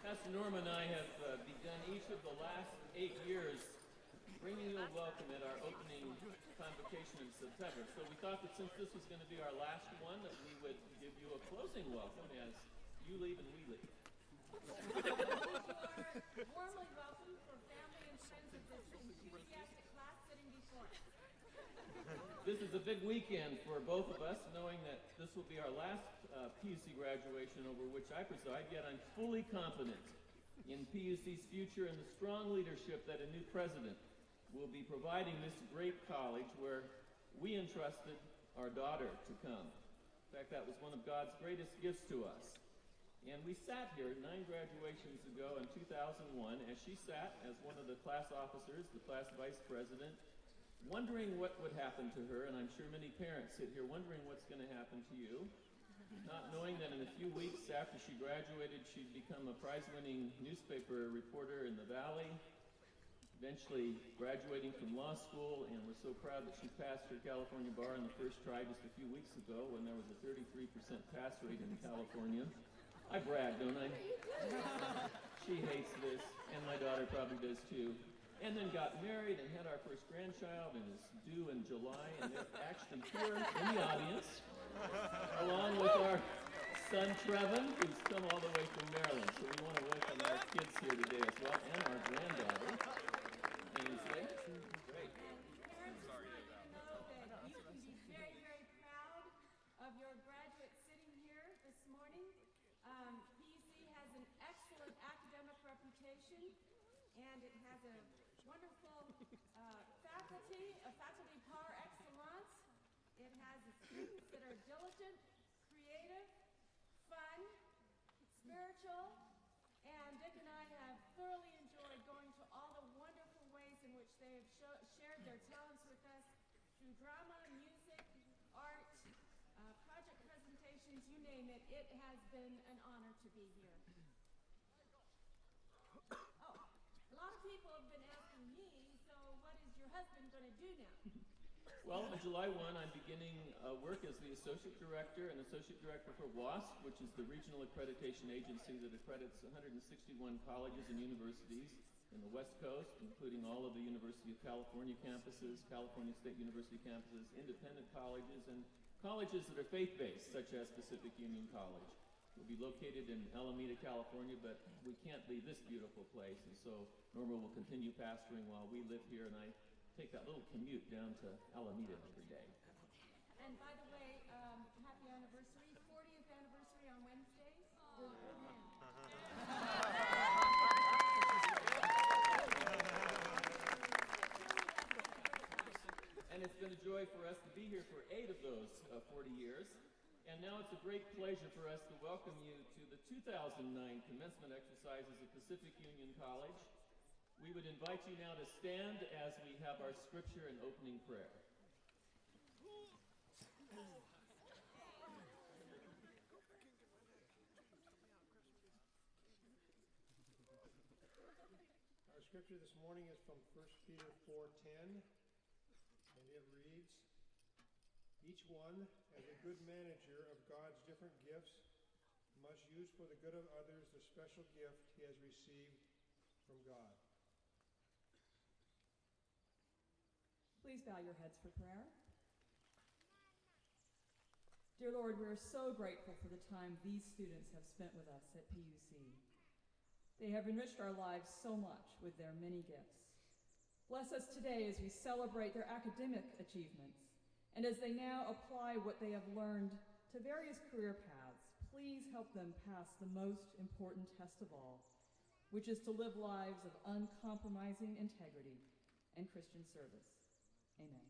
Pastor Norma and I have begun each of the last 8 years bringing you a welcome at our opening convocation in September. So we thought that since this was going to be our last one, that we would give you a closing welcome as you leave and we leave. Warmly welcome for family and friends of this enthusiastic class sitting before us. This is a big weekend for both of us, knowing that this will be our last PUC graduation over which I preside, yet I'm fully confident in PUC's future and the strong leadership that a new president will be providing this great college where we entrusted our daughter to come. fact, that was one of God's greatest gifts to us. And we sat here 9 graduations ago in 2001 as she sat as one of the class officers, the class vice president, wondering what would happen to her. And I'm sure many parents sit here wondering what's going to happen to you, not knowing that in a few weeks after she graduated, she'd become a prize-winning newspaper reporter in the Valley, eventually graduating from law school, and we're so proud that she passed her California bar in the first try just a few weeks ago when there was a 33% pass rate in California. I brag, don't I? She hates this, and my daughter probably does too. And then got married and had our first grandchild, and is due in July, and they're actually here in the audience, along with our son Trevin, who's come all the way from Maryland. So we want to welcome our kids here today as well, and our granddaughter, Ainsley. Great. And parents just want you to know that you can be very, very proud of your graduate sitting here this morning. PUC has an excellent academic reputation, and it has a wonderful faculty, a faculty par excellence. It has students that are diligent, creative, fun, spiritual, and Dick and I have thoroughly enjoyed going to all the wonderful ways in which they have shared their talents with us through drama, music, art, project presentations, you name it. It has been an honor to be here. Oh, a lot of people have been asking me, so what is your husband going to do now? Well, on July 1, I'm beginning work as the Associate Director and Associate Director for WASC, which is the regional accreditation agency that accredits 161 colleges and universities in the West Coast, including all of the University of California campuses, California State University campuses, independent colleges, and colleges that are faith-based, such as Pacific Union College. We'll be located in Alameda, California, but we can't leave this beautiful place, and so Norma will continue pastoring while we live here, and I take that little commute down to Alameda every day. And by the way, happy anniversary, 40th anniversary on Wednesdays. You're an old man. And it's been a joy for us to be here for 8 of those 40 years. And now it's a great pleasure for us to welcome you to the 2009 commencement exercises at Pacific Union College. We would invite you now to stand as we have our scripture and opening prayer. Our scripture this morning is from 1 Peter 4:10, and it reads, "Each one, as a good manager of God's different gifts, must use for the good of others the special gift he has received from God." Please bow your heads for prayer. Dear Lord, we are so grateful for the time these students have spent with us at PUC. They have enriched our lives so much with their many gifts. Bless us today as we celebrate their academic achievements, and as they now apply what they have learned to various career paths. Please help them pass the most important test of all, which is to live lives of uncompromising integrity and Christian service. Amen.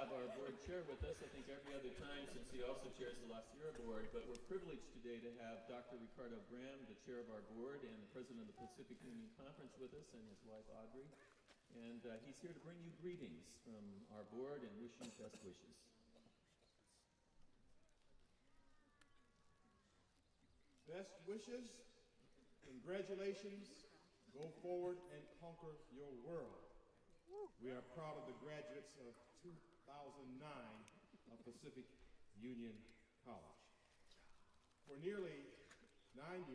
have our board chair with us, I think every other time, since he also chairs the La Sierra board, but we're privileged today to have Dr. Ricardo Graham, the chair of our board and the president of the Pacific Union Conference with us, and his wife Audrey. And he's here to bring you greetings from our board and wish you best wishes. Best wishes, congratulations, go forward and conquer your world. We are proud of the graduates of 2009 of Pacific Union College. For nearly 8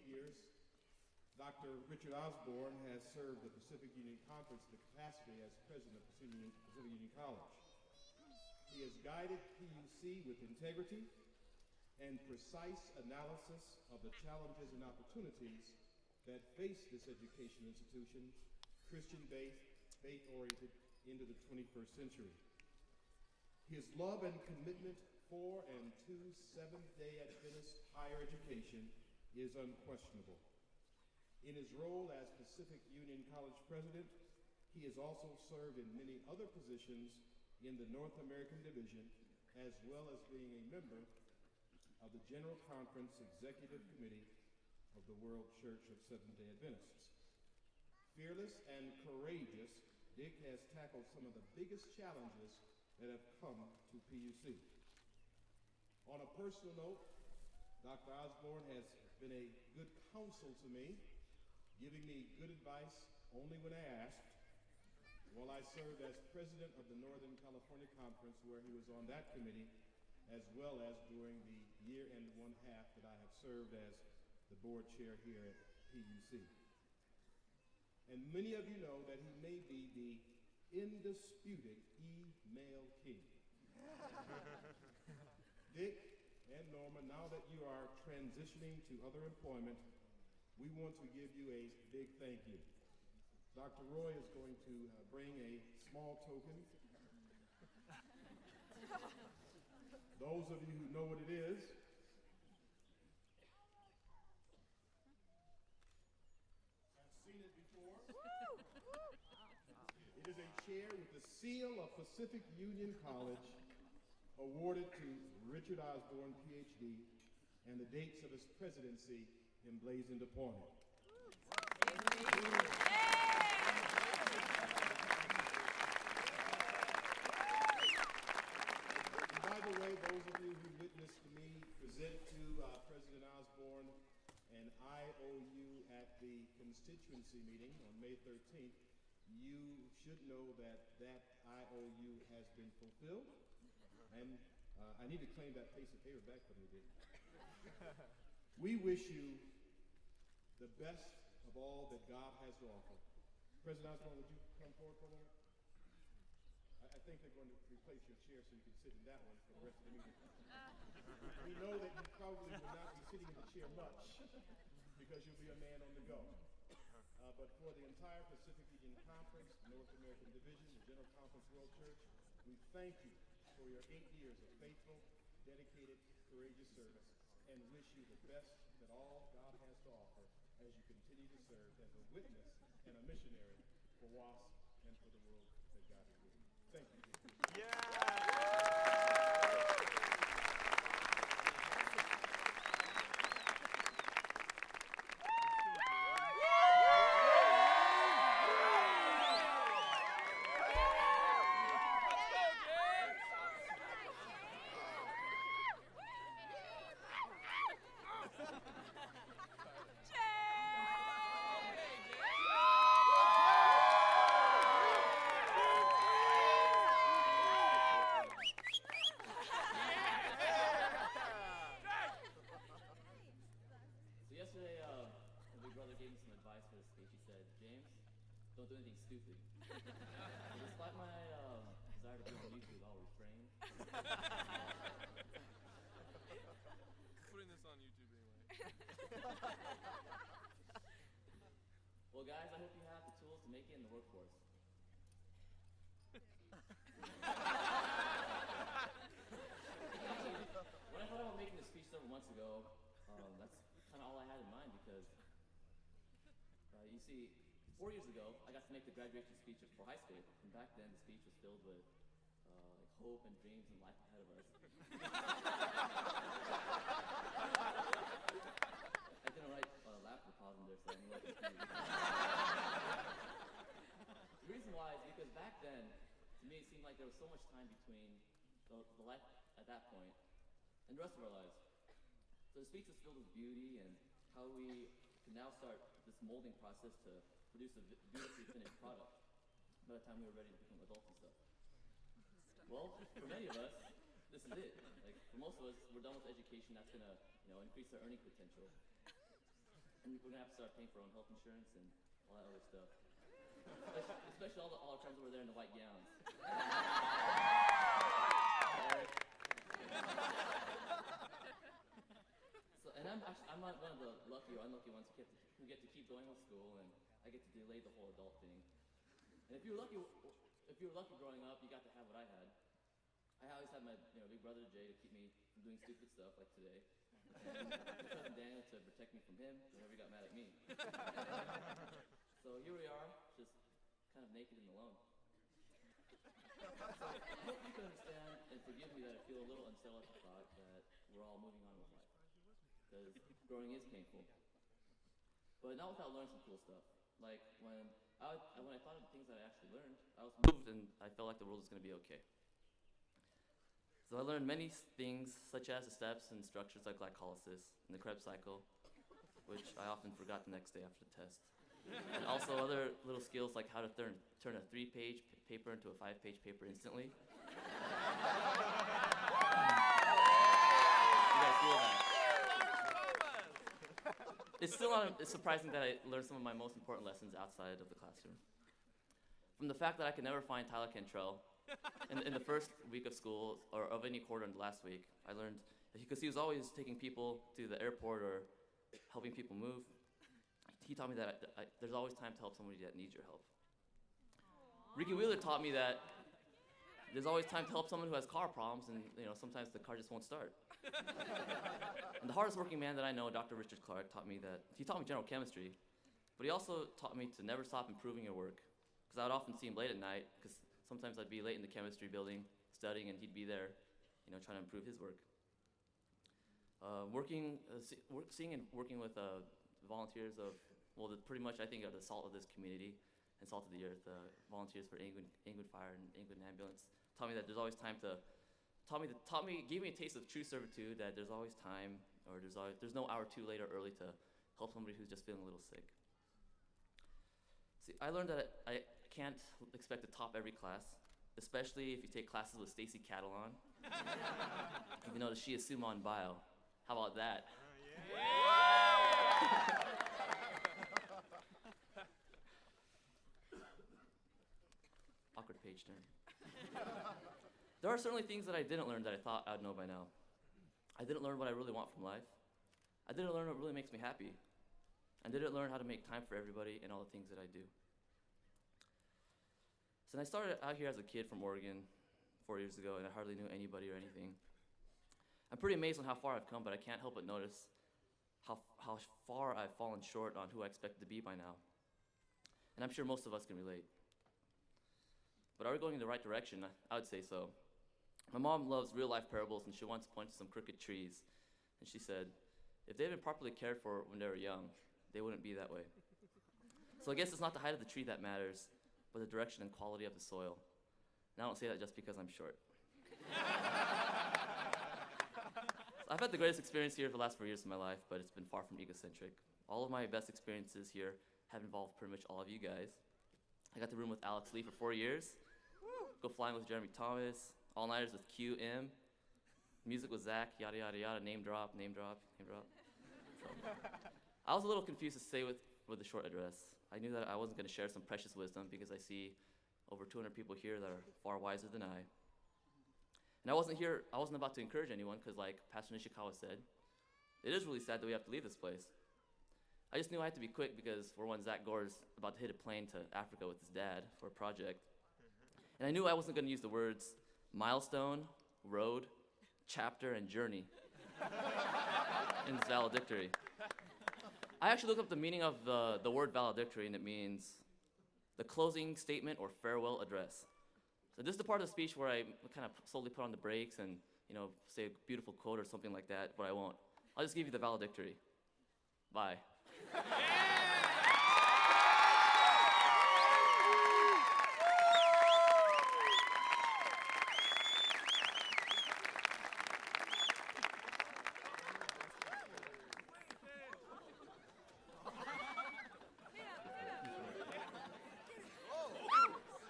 years, Dr. Richard Osborne has served the Pacific Union Conference in the capacity as president of Pacific Union College. He has guided PUC with integrity and precise analysis of the challenges and opportunities that face this education institution, Christian-based, faith-oriented, into the 21st century. His love and commitment for and to Seventh-day Adventist higher education is unquestionable. In his role as Pacific Union College president, he has also served in many other positions in the North American Division, as well as being a member of the General Conference Executive Committee of the World Church of Seventh-day Adventists. Fearless and courageous, Dick has tackled some of the biggest challenges that have come to PUC. On a personal note, Dr. Osborne has been a good counsel to me, giving me good advice only when I asked, while I served as president of the Northern California Conference, where he was on that committee, as well as during the year and 1/2 that I have served as the board chair here at PUC. And many of you know that he may be the indisputed email king. Dick and Norma, now that you are transitioning to other employment, we want to give you a big thank you. Dr. Roy is going to bring a small token. Those of you who know what it is, have seen it before. It is a chair with the seal of Pacific Union College, awarded to Richard Osborne, PhD, and the dates of his presidency emblazoned upon it. And by the way, those of you who witnessed me present to President Osborne an IOU at the constituency meeting on May 13th, you should know that that IOU has been fulfilled. And I need to claim that piece of paper back from you, Dick. We wish you the best of all that God has to offer. President Osborne, would you come forward for a moment? I think they're going to replace your chair so you can sit in that one for the rest of the meeting. We know that you probably will not be sitting in the chair much because you'll be a man on the go. But for the entire Pacific Union Conference, North American Division, the General Conference World Church, we thank you for your 8 years of faithful, dedicated, courageous service, and wish you the best that all God has to offer as you continue to serve as a witness and a missionary for WASP and for the world that God has given you. Thank you. Don't do anything stupid. So despite my desire to be on YouTube, I'll refrain. Putting this on YouTube anyway. Well, guys, I hope you have the tools to make it in the workforce. Actually, when I thought about making this speech several months ago, that's kind of all I had in mind because, you see, 4 years ago, I got to make the graduation speech for high school, and back then the speech was filled with like hope and dreams and life ahead of us. I didn't write laughter pause in there, so I'm a little confused. The reason why is because back then, to me, it seemed like there was so much time between the life at that point and the rest of our lives. So the speech was filled with beauty and how we can now start this molding process to produce a beautifully finished product by the time we were ready to become adults and stuff. Well, for many of us, this is it. Like, for most of us, we're done with education. That's gonna, increase our earning potential. And we're gonna have to start paying for our own health insurance and all that other stuff. Especially all our friends over there in the white gowns. So, and I'm not one of the lucky or unlucky ones who get to keep going with school, and I get to delay the whole adult thing. And if you were lucky growing up, you got to have what I had. I always had my big brother Jay to keep me from doing stupid stuff like today, and my cousin Daniel to protect me from him whenever he got mad at me. So here we are, just kind of naked and alone. So I hope you can understand and forgive me that I feel a little unsettled at the thought that we're all moving on with life, because growing is painful. But not without learning some cool stuff. Like when I thought of the things that I actually learned, I was moved and I felt like the world was going to be okay. So I learned many things, such as the steps and structures like glycolysis and the Krebs cycle, which I often forgot the next day after the test. And also other little skills like how to turn a 3-page paper into a 5-page paper instantly. You guys feel that? It's surprising that I learned some of my most important lessons outside of the classroom. From the fact that I could never find Tyler Cantrell, in the first week of school, or of any quarter in the last week, I learned, because he was always taking people to the airport or helping people move, he taught me that there's always time to help somebody that needs your help. Ricky Wheeler taught me that there's always time to help someone who has car problems, and sometimes the car just won't start. And the hardest working man that I know, Dr. Richard Clark, he taught me general chemistry, but he also taught me to never stop improving your work, because I would often see him late at night, because sometimes I'd be late in the chemistry building studying, and he'd be there, trying to improve his work. Seeing and working with volunteers of, pretty much I think are the salt of this community and salt of the earth, volunteers for England Fire and England Ambulance, taught me that there's always time to, gave me a taste of true servitude, that there's always time, or there's no hour too late or early to help somebody who's just feeling a little sick. See, I learned that I can't expect to top every class, especially if you take classes with Stacy Catalan, even though she is summa in bio. How about that? Awkward page turn. There are certainly things that I didn't learn that I thought I'd know by now. I didn't learn what I really want from life. I didn't learn what really makes me happy. I didn't learn how to make time for everybody and all the things that I do. So I started out here as a kid from Oregon 4 years ago, and I hardly knew anybody or anything. I'm pretty amazed on how far I've come, but I can't help but notice how far I've fallen short on who I expected to be by now. And I'm sure most of us can relate. But are we going in the right direction? I would say so. My mom loves real-life parables, and she once pointed to some crooked trees. And she said, if they'd been properly cared for when they were young, they wouldn't be that way. So I guess it's not the height of the tree that matters, but the direction and quality of the soil. And I don't say that just because I'm short. I've had the greatest experience here for the last 4 years of my life, but it's been far from egocentric. All of my best experiences here have involved pretty much all of you guys. I got to room with Alex Lee for 4 years, go flying with Jeremy Thomas, all-nighters with QM, music with Zach, yada, yada, yada, name drop. So, I was a little confused to say with the short address. I knew that I wasn't going to share some precious wisdom because I see over 200 people here that are far wiser than I. And I wasn't about to encourage anyone because, like Pastor Nishikawa said, it is really sad that we have to leave this place. I just knew I had to be quick because, for one, Zach Gore is about to hit a plane to Africa with his dad for a project. And I knew I wasn't going to use the words milestone, road, chapter, and journey in this valedictory. I actually looked up the meaning of the word valedictory, and it means the closing statement or farewell address. So this is the part of the speech where I kind of slowly put on the brakes and, say a beautiful quote or something like that, but I won't. I'll just give you the valedictory. Bye.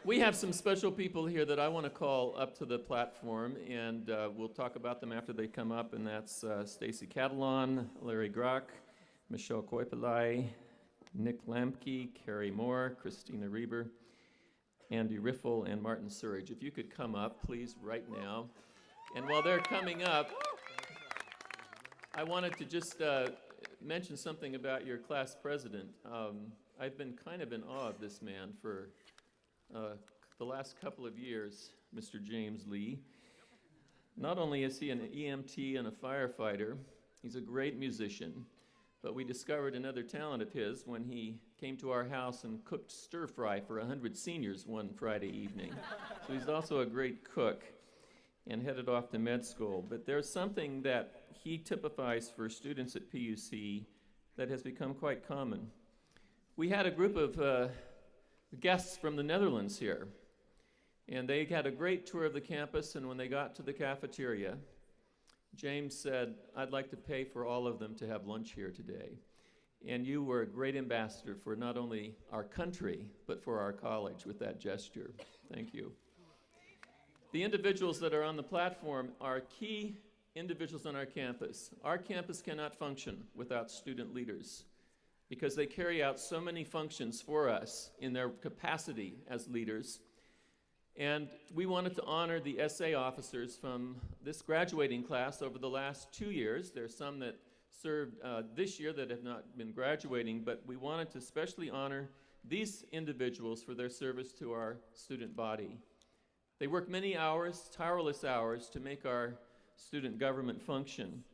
We have some special people here that I want to call up to the platform, and we'll talk about them after they come up, and that's Stacy Catalon, Larry Grock, Michelle Koipelai, Nick Lamke, Carrie Moore, Christina Reber, Andy Riffle, and Martin Surridge. If you could come up, please, right now. And while they're coming up, I wanted to just mention something about your class president. I've been kind of in awe of this man for the last couple of years, Mr. James Lee. Not only is he an EMT and a firefighter, he's a great musician, but we discovered another talent of his when he came to our house and cooked stir fry for 100 seniors one Friday evening. So he's also a great cook and headed off to med school. But there's something that he typifies for students at PUC that has become quite common. We had a group of guests from the Netherlands here, and they had a great tour of the campus, and when they got to the cafeteria, James said, "I'd like to pay for all of them to have lunch here today." And you were a great ambassador for not only our country, but for our college with that gesture. Thank you. The individuals that are on the platform are key individuals on our campus. Our campus cannot function without student leaders, because they carry out so many functions for us in their capacity as leaders. And we wanted to honor the SA officers from this graduating class over the last 2 years. There's some that served this year that have not been graduating, but we wanted to especially honor these individuals for their service to our student body. They work many hours, tireless hours, to make our student government function.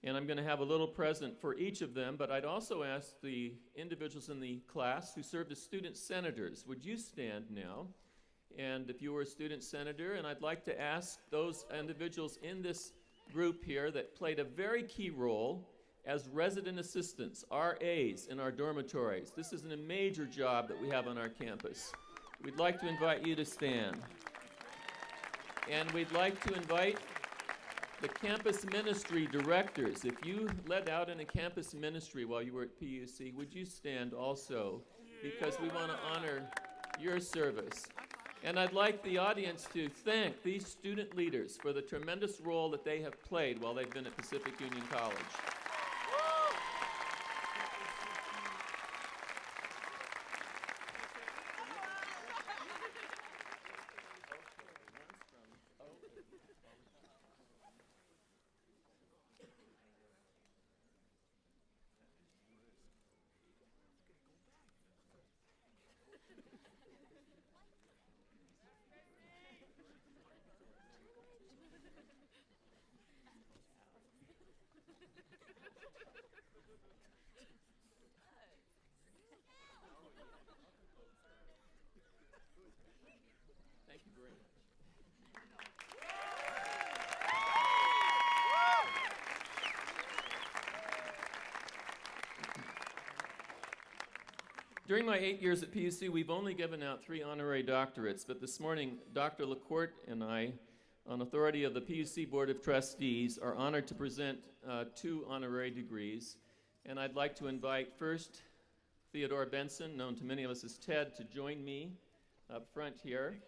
And I'm going to have a little present for each of them, but I'd also ask the individuals in the class who served as student senators, would you stand now? And if you were a student senator, and I'd like to ask those individuals in this group here that played a very key role as resident assistants, RAs, in our dormitories. This is a major job that we have on our campus. We'd like to invite you to stand. And we'd like to invite the campus ministry directors. If you led out in a campus ministry while you were at PUC, would you stand also? Because we want to honor your service. And I'd like the audience to thank these student leaders for the tremendous role that they have played while they've been at Pacific Union College. Thank you very much. During my 8 years at PUC, we've only given out 3 honorary doctorates, but this morning, Dr. LaCourte and I, on authority of the PUC Board of Trustees, are honored to present 2 honorary degrees. And I'd like to invite first Theodore Benson, known to many of us as Ted, to join me up front here.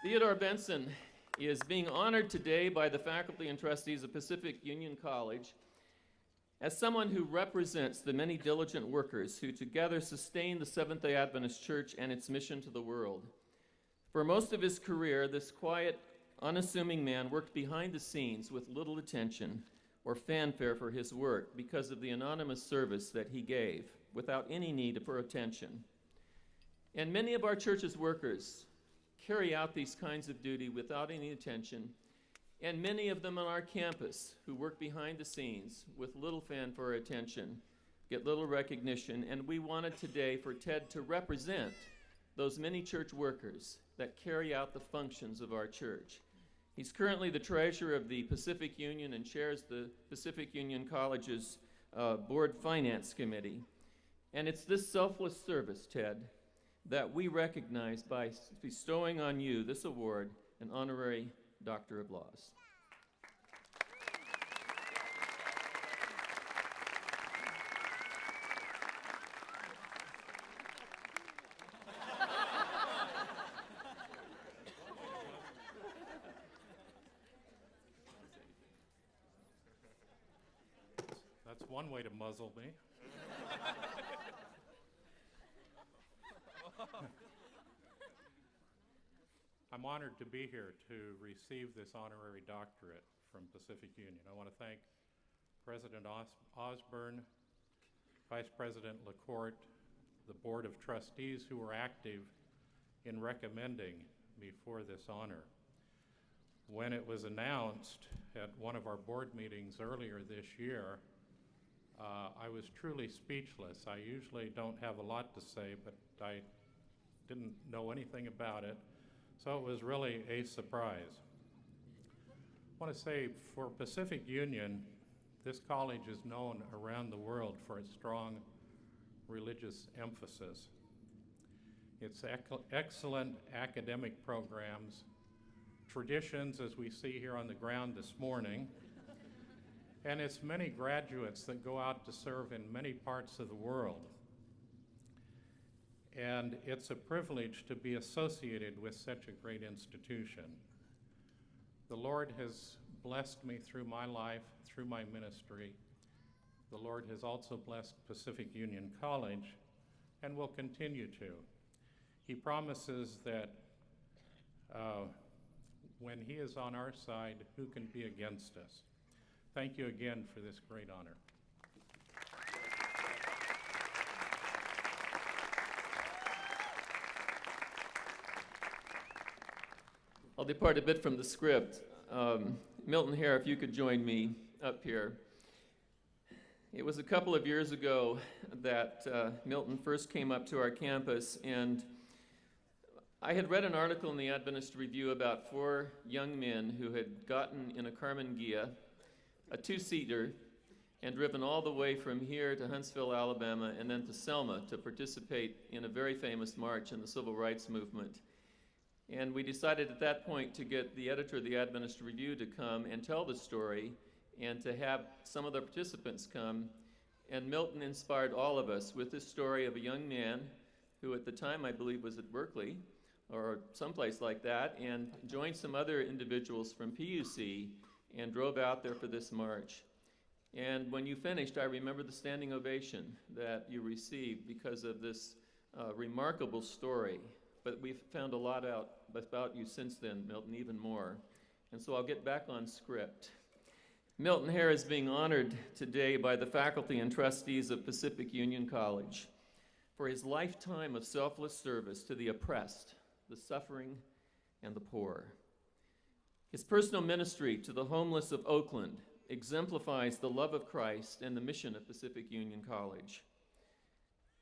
Theodore Benson is being honored today by the faculty and trustees of Pacific Union College as someone who represents the many diligent workers who together sustain the Seventh-day Adventist Church and its mission to the world. For most of his career, this quiet, unassuming man worked behind the scenes with little attention or fanfare for his work because of the anonymous service that he gave without any need for attention. And many of our church's workers carry out these kinds of duty without any attention, and many of them on our campus who work behind the scenes with little fanfare or attention get little recognition. And we wanted today for Ted to represent those many church workers that carry out the functions of our church. He's currently the treasurer of the Pacific Union and chairs the Pacific Union College's Board Finance Committee. And it's this selfless service, Ted, that we recognize by bestowing on you this award, an honorary Doctor of Laws. That's one way to muzzle me. I'm honored to be here to receive this honorary doctorate from Pacific Union. I want to thank President Osborne, Vice President LaCourte, the Board of Trustees who were active in recommending me for this honor. When it was announced at one of our board meetings earlier this year, I was truly speechless. I usually don't have a lot to say, but I didn't know anything about it, so it was really a surprise. I want to say for Pacific Union, this college is known around the world for its strong religious emphasis. Its excellent academic programs, traditions as we see here on the ground this morning, and its many graduates that go out to serve in many parts of the world. And it's a privilege to be associated with such a great institution. The Lord has blessed me through my life, through my ministry. The Lord has also blessed Pacific Union College and will continue to. He promises that when He is on our side, who can be against us? Thank you again for this great honor. I'll depart a bit from the script. Milton Hare, if you could join me up here. It was a couple of years ago that Milton first came up to our campus, and I had read an article in the Adventist Review about 4 young men who had gotten in a Karmann Ghia, a 2-seater, and driven all the way from here to Huntsville, Alabama, and then to Selma to participate in a very famous march in the Civil Rights Movement. And we decided at that point to get the editor of the Adventist Review to come and tell the story and to have some of the participants come. And Milton inspired all of us with this story of a young man who at the time I believe was at Berkeley or someplace like that, and joined some other individuals from PUC and drove out there for this march. And when you finished, I remember the standing ovation that you received because of this remarkable story. But we've found a lot out about you since then, Milton, even more. And so I'll get back on script. Milton Hare is being honored today by the faculty and trustees of Pacific Union College for his lifetime of selfless service to the oppressed, the suffering, and the poor. His personal ministry to the homeless of Oakland exemplifies the love of Christ and the mission of Pacific Union College.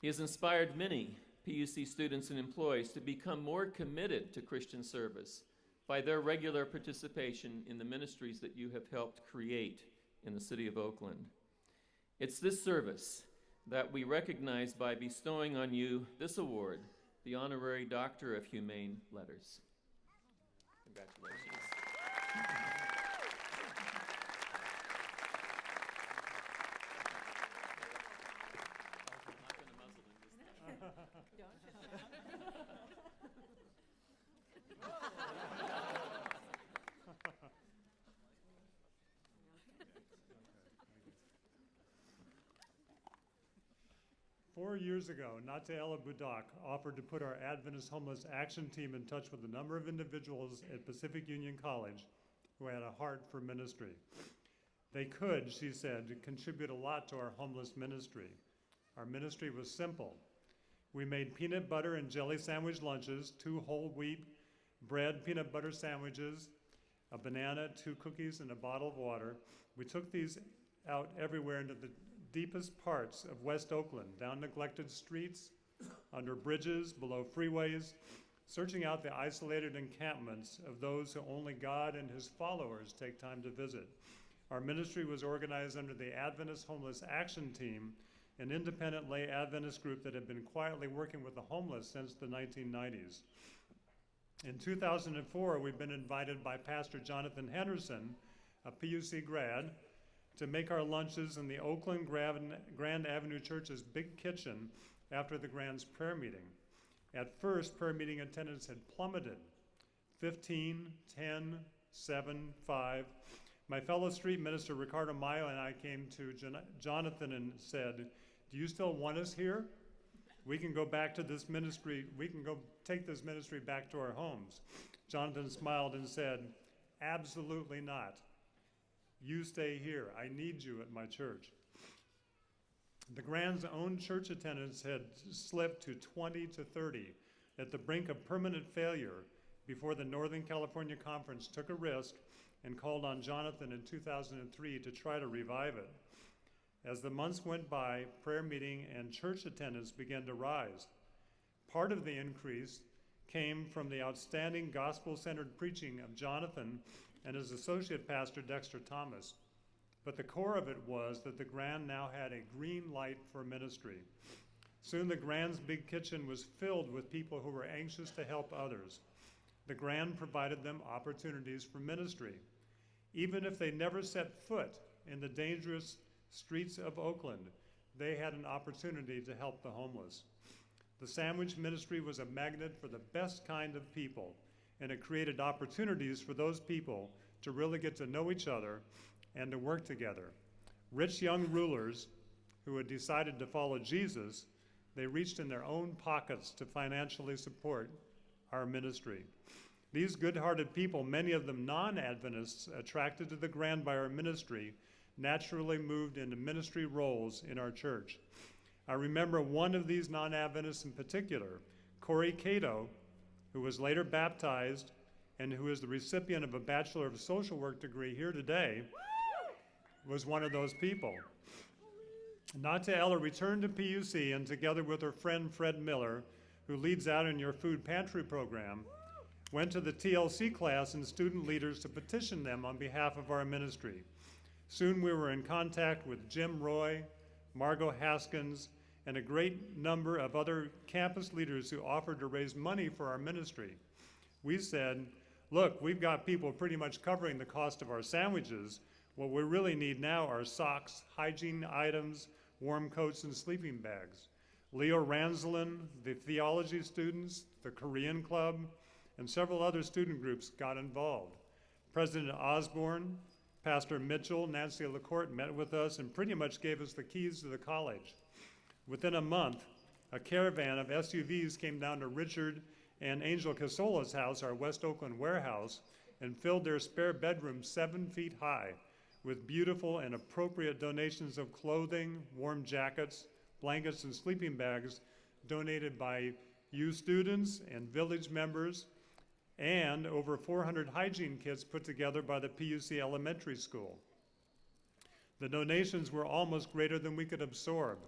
He has inspired many PUC students and employees to become more committed to Christian service by their regular participation in the ministries that you have helped create in the city of Oakland. It's this service that we recognize by bestowing on you this award, the Honorary Doctor of Humane Letters. Congratulations. Four years ago, Nate Ella Budak offered to put our Adventist Homeless Action Team in touch with a number of individuals at Pacific Union College who had a heart for ministry. They could, she said, contribute a lot to our homeless ministry. Our ministry was simple. We made peanut butter and jelly sandwich lunches, 2 whole wheat bread peanut butter sandwiches, a banana, 2 cookies, and a bottle of water. We took these out everywhere into the deepest parts of West Oakland, down neglected streets, under bridges, below freeways, searching out the isolated encampments of those who only God and his followers take time to visit. Our ministry was organized under the Adventist Homeless Action Team, an independent lay Adventist group that had been quietly working with the homeless since the 1990s. In 2004, we've been invited by Pastor Jonathan Henderson, a PUC grad, to make our lunches in the Oakland Grand Avenue Church's big kitchen after the Grand's prayer meeting. At first, prayer meeting attendance had plummeted. 15, 10, 7, 5. My fellow street minister, Ricardo Mayo, and I came to Jonathan and said, "Do you still want us here? We can go back to this ministry. We can go take this ministry back to our homes." Jonathan smiled and said, "Absolutely not. You stay here. I need you at my church." The Grand's own church attendance had slipped to 20 to 30 at the brink of permanent failure before the Northern California Conference took a risk and called on Jonathan in 2003 to try to revive it. As the months went by, prayer meeting and church attendance began to rise. Part of the increase came from the outstanding gospel-centered preaching of Jonathan and his associate pastor, Dexter Thomas. But the core of it was that the Grand now had a green light for ministry. Soon the Grand's big kitchen was filled with people who were anxious to help others. The Grand provided them opportunities for ministry. Even if they never set foot in the dangerous streets of Oakland, they had an opportunity to help the homeless. The sandwich ministry was a magnet for the best kind of people, and it created opportunities for those people to really get to know each other and to work together. Rich young rulers who had decided to follow Jesus, they reached in their own pockets to financially support our ministry. These good-hearted people, many of them non-Adventists, attracted to the Grand by our ministry, naturally moved into ministry roles in our church. I remember one of these non-Adventists in particular, Corey Cato, who was later baptized and who is the recipient of a Bachelor of Social Work degree here today, was one of those people. Nata Ella returned to PUC and together with her friend Fred Miller, who leads out in your food pantry program, went to the TLC class and student leaders to petition them on behalf of our ministry. Soon we were in contact with Jim Roy, Margot Haskins, and a great number of other campus leaders who offered to raise money for our ministry. We said, look, we've got people pretty much covering the cost of our sandwiches. What we really need now are socks, hygiene items, warm coats, and sleeping bags. Leo Ranzelin, the theology students, the Korean Club, and several other student groups got involved. President Osborne, Pastor Mitchell, Nancy LaCourte met with us and pretty much gave us the keys to the college. Within a month, a caravan of SUVs came down to Richard and Angel Casola's house, our West Oakland warehouse, and filled their spare bedroom 7 feet high with beautiful and appropriate donations of clothing, warm jackets, blankets, and sleeping bags donated by you students and village members, and over 400 hygiene kits put together by the PUC Elementary School. The donations were almost greater than we could absorb,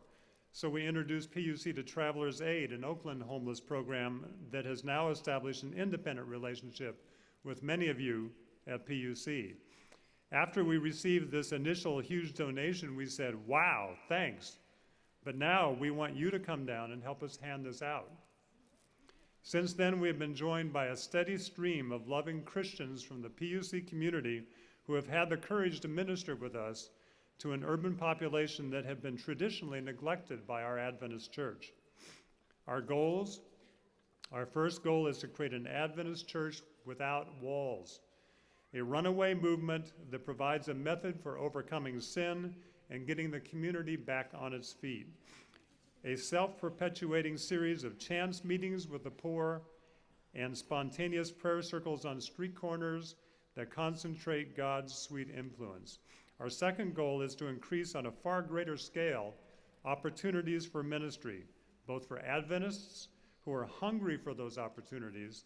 so we introduced PUC to Travelers Aid, an Oakland homeless program that has now established an independent relationship with many of you at PUC. After we received this initial huge donation, we said, wow, thanks. But now we want you to come down and help us hand this out. Since then, we have been joined by a steady stream of loving Christians from the PUC community who have had the courage to minister with us to an urban population that have been traditionally neglected by our Adventist church. Our goals, our first goal is to create an Adventist church without walls, a runaway movement that provides a method for overcoming sin and getting the community back on its feet. A self-perpetuating series of chance meetings with the poor and spontaneous prayer circles on street corners that concentrate God's sweet influence. Our second goal is to increase on a far greater scale opportunities for ministry, both for Adventists who are hungry for those opportunities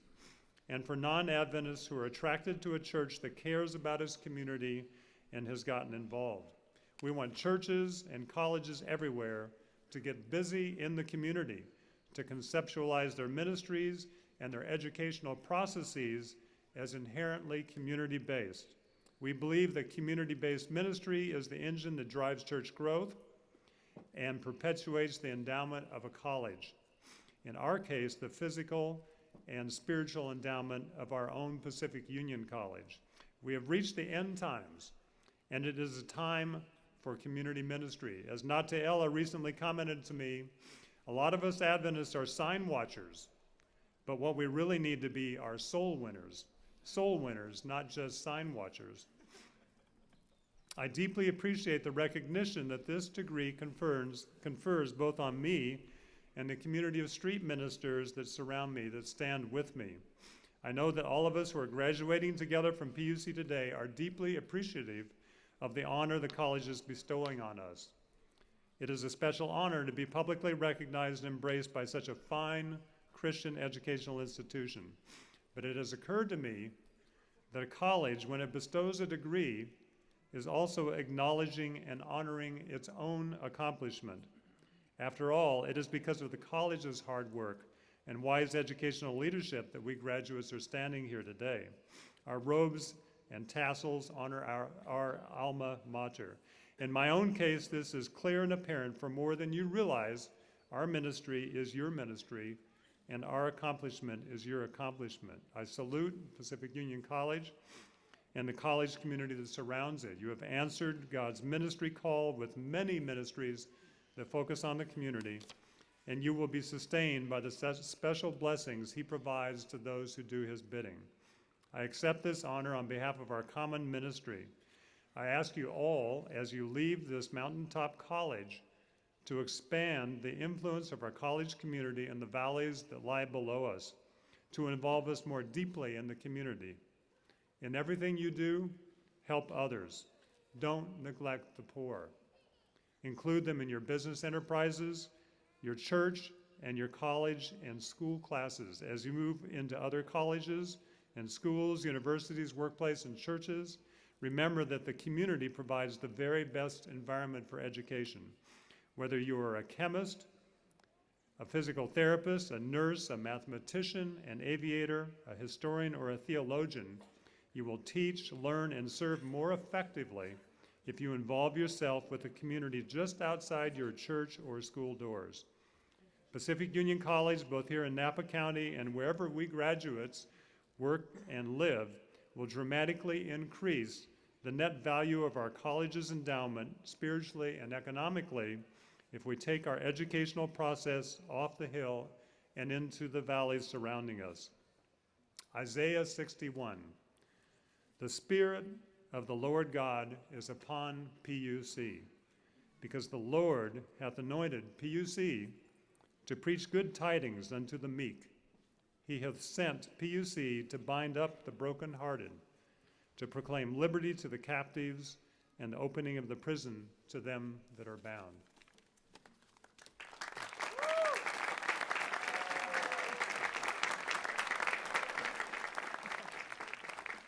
and for non-Adventists who are attracted to a church that cares about its community and has gotten involved. We want churches and colleges everywhere to get busy in the community, to conceptualize their ministries and their educational processes as inherently community-based. We believe that community-based ministry is the engine that drives church growth and perpetuates the endowment of a college. In our case, the physical and spiritual endowment of our own Pacific Union College. We have reached the end times, and it is a time for community ministry. As Nate Ella recently commented to me, a lot of us Adventists are sign watchers, but what we really need to be are soul winners, not just sign watchers. I deeply appreciate the recognition that this degree confers both on me and the community of street ministers that surround me, that stand with me. I know that all of us who are graduating together from PUC today are deeply appreciative of the honor the college is bestowing on us. It is a special honor to be publicly recognized and embraced by such a fine Christian educational institution. But it has occurred to me that a college, when it bestows a degree, is also acknowledging and honoring its own accomplishment. After all, it is because of the college's hard work and wise educational leadership that we graduates are standing here today. Our robes and tassels honor our alma mater. In my own case, this is clear and apparent, for more than you realize, our ministry is your ministry, and our accomplishment is your accomplishment. I salute Pacific Union College and the college community that surrounds it. You have answered God's ministry call with many ministries that focus on the community, and you will be sustained by the special blessings he provides to those who do his bidding. I accept this honor on behalf of our common ministry. I ask you all, as you leave this mountaintop college, to expand the influence of our college community in the valleys that lie below us, to involve us more deeply in the community. In everything you do, help others. Don't neglect the poor. Include them in your business enterprises, your church, and your college and school classes. As you move into other colleges and schools, universities, workplaces, and churches, remember that the community provides the very best environment for education. Whether you are a chemist, a physical therapist, a nurse, a mathematician, an aviator, a historian, or a theologian, you will teach, learn, and serve more effectively if you involve yourself with the community just outside your church or school doors. Pacific Union College, both here in Napa County and wherever we graduates work and live, will dramatically increase the net value of our college's endowment spiritually and economically if we take our educational process off the hill and into the valleys surrounding us. Isaiah 61, the Spirit of the Lord God is upon PUC, because the Lord hath anointed PUC to preach good tidings unto the meek. He hath sent PUC to bind up the brokenhearted, to proclaim liberty to the captives and the opening of the prison to them that are bound.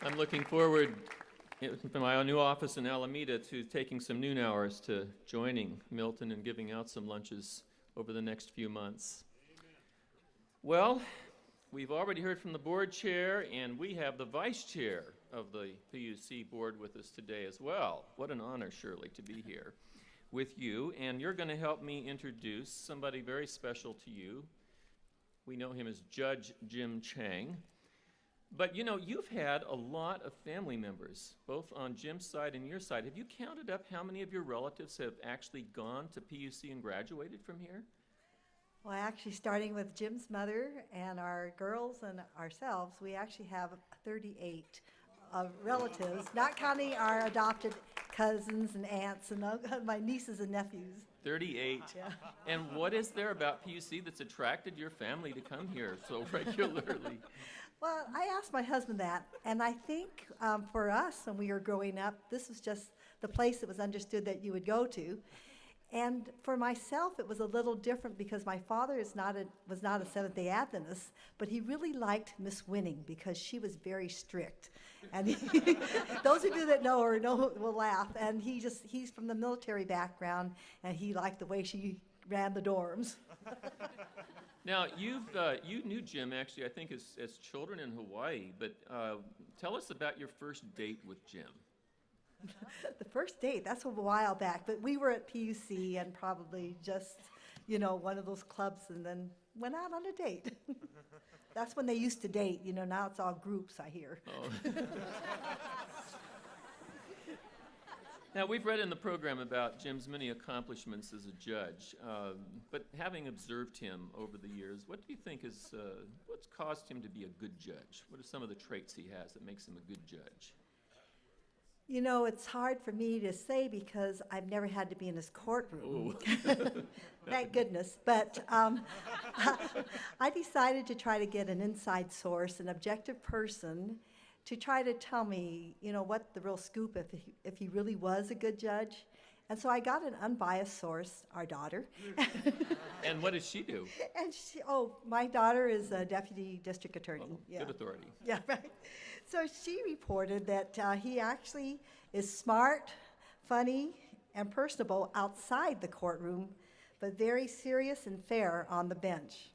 I'm looking forward, from my new office in Alameda, to taking some noon hours to joining Milton and giving out some lunches over the next few months. Well, we've already heard from the board chair, and we have the vice chair of the PUC board with us today as well. What an honor, Shirley, to be here with you. And you're going to help me introduce somebody very special to you. We know him as Judge Jim Chang. But you know, you've had a lot of family members, both on Jim's side and your side. Have you counted up how many of your relatives have actually gone to PUC and graduated from here? Well, actually, starting with Jim's mother and our girls and ourselves, we actually have 38 relatives, not counting our adopted cousins and aunts and my nieces and nephews. 38. Yeah. And what is there about PUC that's attracted your family to come here so regularly? Well, I asked my husband that, and I think for us, when we were growing up, this was just the place that was understood that you would go to. And for myself, it was a little different because my father was not a Seventh-day Adventist, but he really liked Miss Winning because she was very strict. And those of you that know her will laugh. And he's from the military background, and he liked the way she ran the dorms. Now, you knew Jim actually, I think, as children in Hawaii, but tell us about your first date with Jim. The first date, that's a while back, but we were at PUC and probably just, one of those clubs and then went out on a date. That's when they used to date, now it's all groups, I hear. Oh. Now, we've read in the program about Jim's many accomplishments as a judge, but having observed him over the years, what do you think is, what's caused him to be a good judge? What are some of the traits he has that makes him a good judge? It's hard for me to say because I've never had to be in his courtroom. Thank goodness. But I decided to try to get an inside source, an objective person, to try to tell me, what the real scoop, if he really was a good judge. And so I got an unbiased source, our daughter. And what does she do? And my daughter is a deputy district attorney. Oh, yeah. Good authority. Yeah, right. So she reported that he actually is smart, funny, and personable outside the courtroom, but very serious and fair on the bench.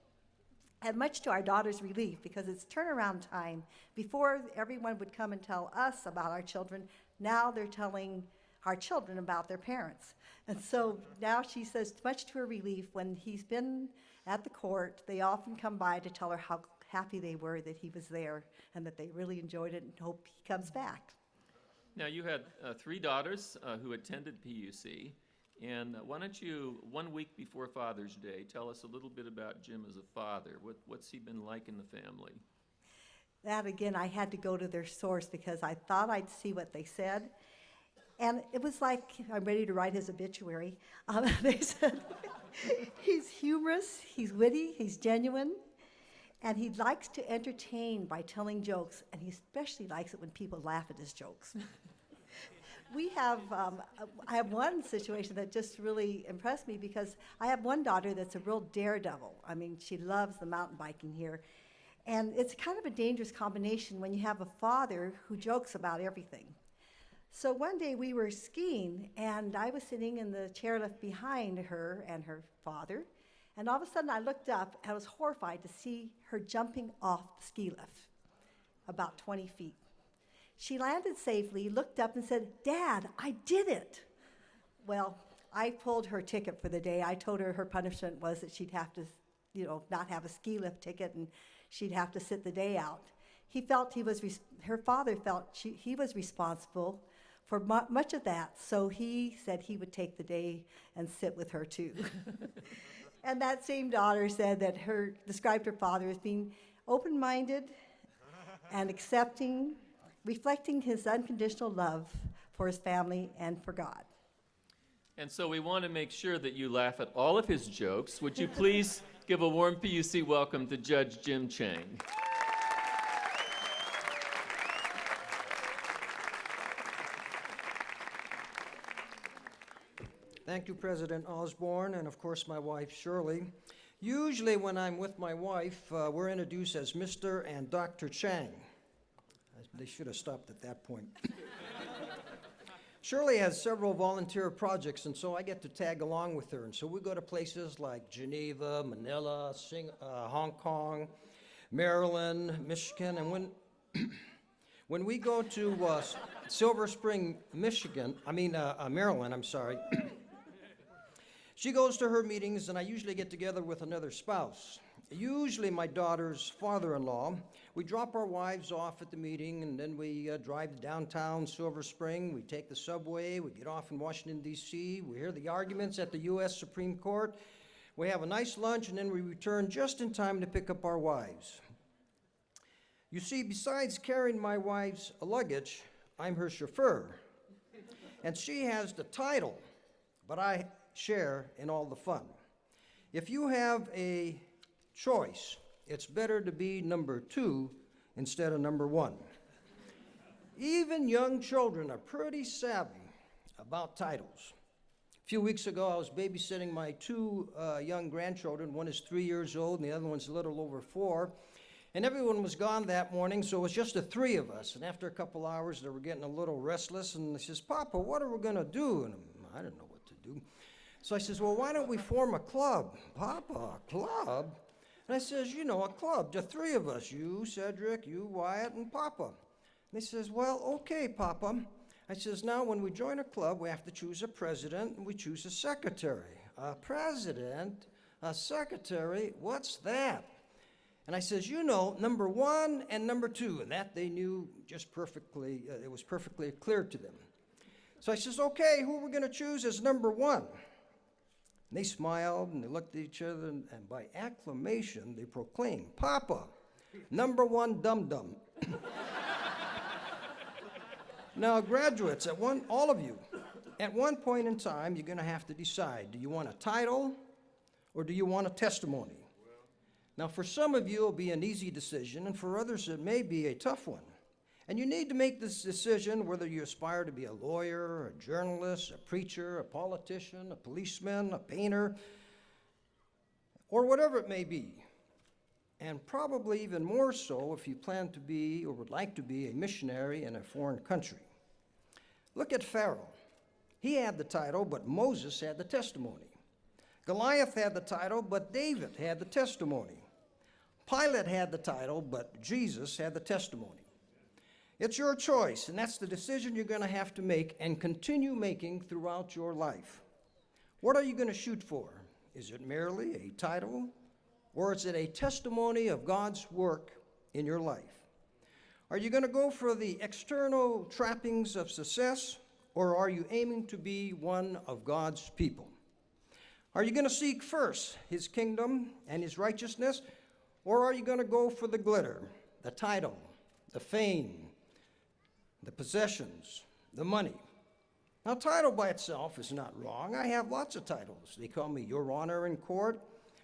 And much to our daughter's relief, because it's turnaround time. Before, everyone would come and tell us about our children. Now they're telling our children about their parents. And so now she says, much to her relief, when he's been at the court, they often come by to tell her how happy they were that he was there and that they really enjoyed it and hope he comes back. Now, you had 3 daughters who attended PUC, and why don't you, 1 week before Father's Day, tell us a little bit about Jim as a father. What's he been like in the family? That, again, I had to go to their source because I thought I'd see what they said. And it was like, I'm ready to write his obituary. They said, he's humorous, he's witty, he's genuine, and he likes to entertain by telling jokes, and he especially likes it when people laugh at his jokes. I have one situation that just really impressed me because I have one daughter that's a real daredevil. I mean, she loves the mountain biking here. And it's kind of a dangerous combination when you have a father who jokes about everything. So one day we were skiing, and I was sitting in the chairlift behind her and her father, and all of a sudden I looked up and I was horrified to see her jumping off the ski lift about 20 feet. She landed safely, looked up and said, "Dad, I did it." Well, I pulled her ticket for the day. I told her her punishment was that she'd have to, not have a ski lift ticket and she'd have to sit the day out. Her father felt he was responsible for much of that, so he said he would take the day and sit with her too. And that same daughter said that described her father as being open-minded and accepting, reflecting his unconditional love for his family and for God. And so we want to make sure that you laugh at all of his jokes. Would you please give a warm PUC welcome to Judge Jim Chang. Thank you, President Osborne, and of course my wife, Shirley. Usually when I'm with my wife, we're introduced as Mr. and Dr. Chang. They should have stopped at that point. Shirley has several volunteer projects, and so I get to tag along with her. And so we go to places like Geneva, Manila, Hong Kong, Maryland, Michigan, and when we go to Silver Spring, Maryland, she goes to her meetings, and I usually get together with another spouse, usually my daughter's father-in-law. We drop our wives off at the meeting, and then we drive to downtown Silver Spring. We take the subway. We get off in Washington, D.C. We hear the arguments at the U.S. Supreme Court. We have a nice lunch, and then we return just in time to pick up our wives. You see, besides carrying my wife's luggage, I'm her chauffeur. And she has the title, but I share in all the fun. If you have a choice, it's better to be number 2 instead of number 1. Even young children are pretty savvy about titles. A few weeks ago, I was babysitting my 2 young grandchildren. One is 3 years old, and the other one's a little over 4. And everyone was gone that morning, so it was just the 3 of us. And after a couple hours, they were getting a little restless, and they says, "Papa, what are we going to do?" And I didn't know what to do. So I says, "Well, why don't we form a club?" "Papa, a club? And I says, you know, a club, the three of us, you, Cedric, you, Wyatt, and Papa. And he says, well, okay, Papa. I says, now when we join a club, we have to choose a president and we choose a secretary. A president, a secretary, what's that? And I says, you know, number 1 and number 2. And that they knew just perfectly, it was perfectly clear to them. So I says, okay, who are we going to choose as number 1? And they smiled and they looked at each other and by acclamation they proclaimed, Papa, number 1 dum-dum. Now, graduates, all of you, at one point in time, you're going to have to decide, do you want a title or do you want a testimony? Now, for some of you, it'll be an easy decision, and for others, it may be a tough one. And you need to make this decision whether you aspire to be a lawyer, a journalist, a preacher, a politician, a policeman, a painter, or whatever it may be. And probably even more so if you plan to be or would like to be a missionary in a foreign country. Look at Pharaoh. He had the title, but Moses had the testimony. Goliath had the title, but David had the testimony. Pilate had the title, but Jesus had the testimony. It's your choice, and that's the decision you're going to have to make and continue making throughout your life. What are you going to shoot for? Is it merely a title, or is it a testimony of God's work in your life? Are you going to go for the external trappings of success, or are you aiming to be one of God's people? Are you going to seek first his kingdom and his righteousness, or are you going to go for the glitter, the title, the fame, the possessions, the money? Now, title by itself is not wrong. I have lots of titles. They call me Your Honor in court.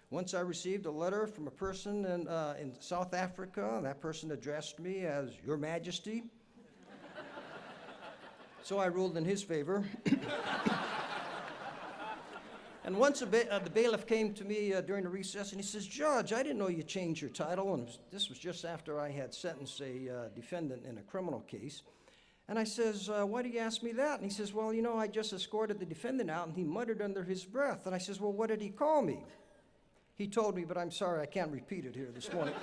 Once I received a letter from a person in South Africa. That person addressed me as Your Majesty. So I ruled in his favor. And once the bailiff came to me during the recess, and he says, Judge, I didn't know you changed your title. And this was just after I had sentenced a defendant in a criminal case. And I says, why do you ask me that? And he says, well, you know, I just escorted the defendant out, and he muttered under his breath. And I says, well, what did he call me? He told me, but I'm sorry, I can't repeat it here this morning.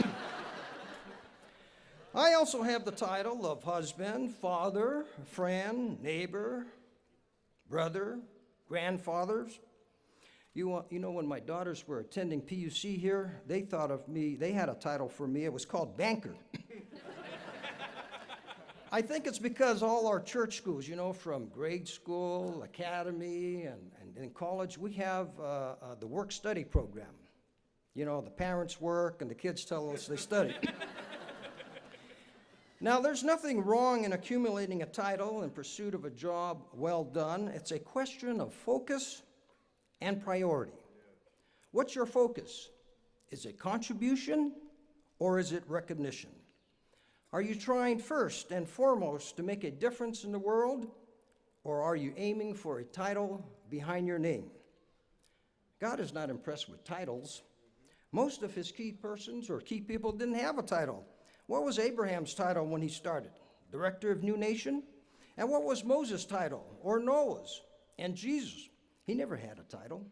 I also have the title of husband, father, friend, neighbor, brother, grandfathers. You know, when my daughters were attending PUC here, they thought of me, they had a title for me. It was called banker. I think it's because all our church schools, you know, from grade school, academy, and in college, we have the work-study program. You know, the parents work and the kids tell us they study. Now, there's nothing wrong in accumulating a title in pursuit of a job well done. It's a question of focus and priority. What's your focus? Is it contribution or is it recognition? Are you trying first and foremost to make a difference in the world, or are you aiming for a title behind your name? God is not impressed with titles. Most of his key persons or key people didn't have a title. What was Abraham's title when he started? Director of New Nation? And what was Moses' title, or Noah's? And Jesus? He never had a title.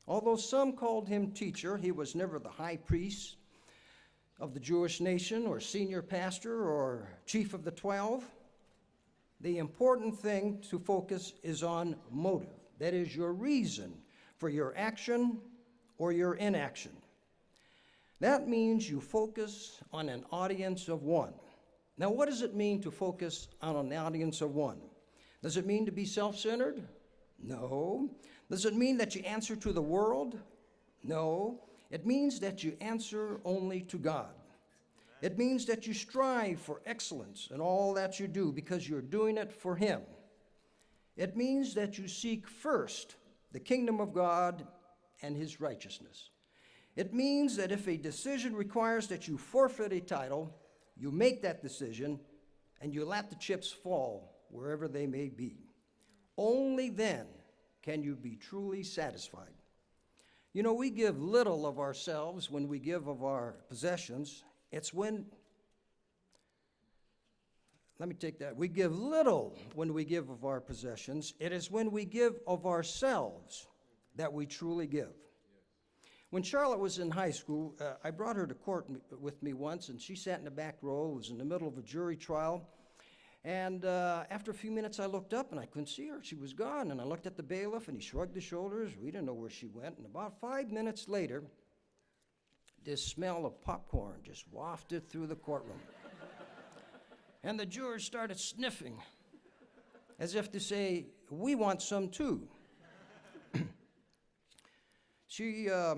Although some called him teacher, he was never the high priest of the Jewish nation, or senior pastor, or chief of the 12. The important thing to focus is on motive. That is your reason for your action or your inaction. That means you focus on an audience of one. Now, what does it mean to focus on an audience of one? Does it mean to be self-centered? No. Does it mean that you answer to the world? No. It means that you answer only to God. It means that you strive for excellence in all that you do because you're doing it for him. It means that you seek first the kingdom of God and his righteousness. It means that if a decision requires that you forfeit a title, you make that decision and you let the chips fall wherever they may be. Only then can you be truly satisfied. You know, we give little of ourselves when we give of our possessions. We give little when we give of our possessions. It is when we give of ourselves that we truly give. When Charlotte was in high school, I brought her to court with me once, and she sat in the back row. It was in the middle of a jury trial. And after a few minutes, I looked up, and I couldn't see her. She was gone. And I looked at the bailiff, and he shrugged his shoulders. We didn't know where she went. And about 5 minutes later, this smell of popcorn just wafted through the courtroom. And the jurors started sniffing, as if to say, we want some too. She, a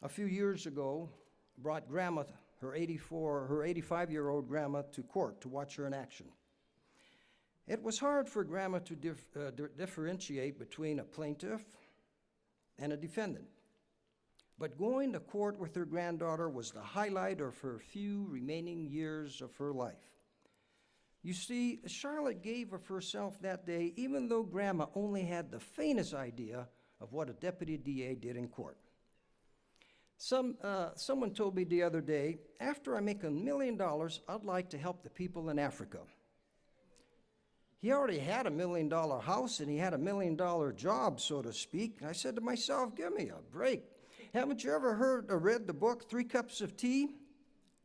few years ago, brought Grandma, her 85-year-old grandma, to court to watch her in action. It was hard for Grandma to differentiate between a plaintiff and a defendant. But going to court with her granddaughter was the highlight of her few remaining years of her life. You see, Charlotte gave of herself that day, even though Grandma only had the faintest idea of what a deputy DA did in court. Someone told me the other day, after I make $1 million, I'd like to help the people in Africa. He already had $1 million house and he had $1 million job, so to speak. I said to myself, give me a break. Haven't you ever heard or read the book, 3 Cups of Tea?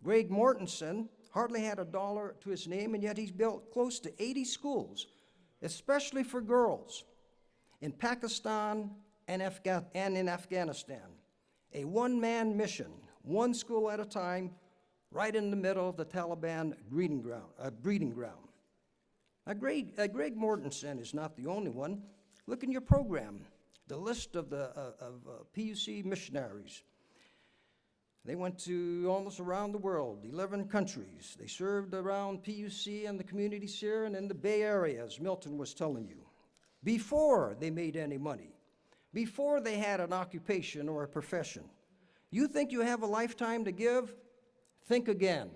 Greg Mortensen hardly had $1 to his name, and yet he's built close to 80 schools, especially for girls, in Pakistan and in Afghanistan. A one-man mission, one school at a time, right in the middle of the Taliban breeding ground. Now, Greg Mortensen is not the only one. Look in your program, the list of PUC missionaries. They went to almost around the world, 11 countries. They served around PUC and the communities here and in the Bay Area, as Milton was telling you, before they made any money, before they had an occupation or a profession. You think you have a lifetime to give? Think again.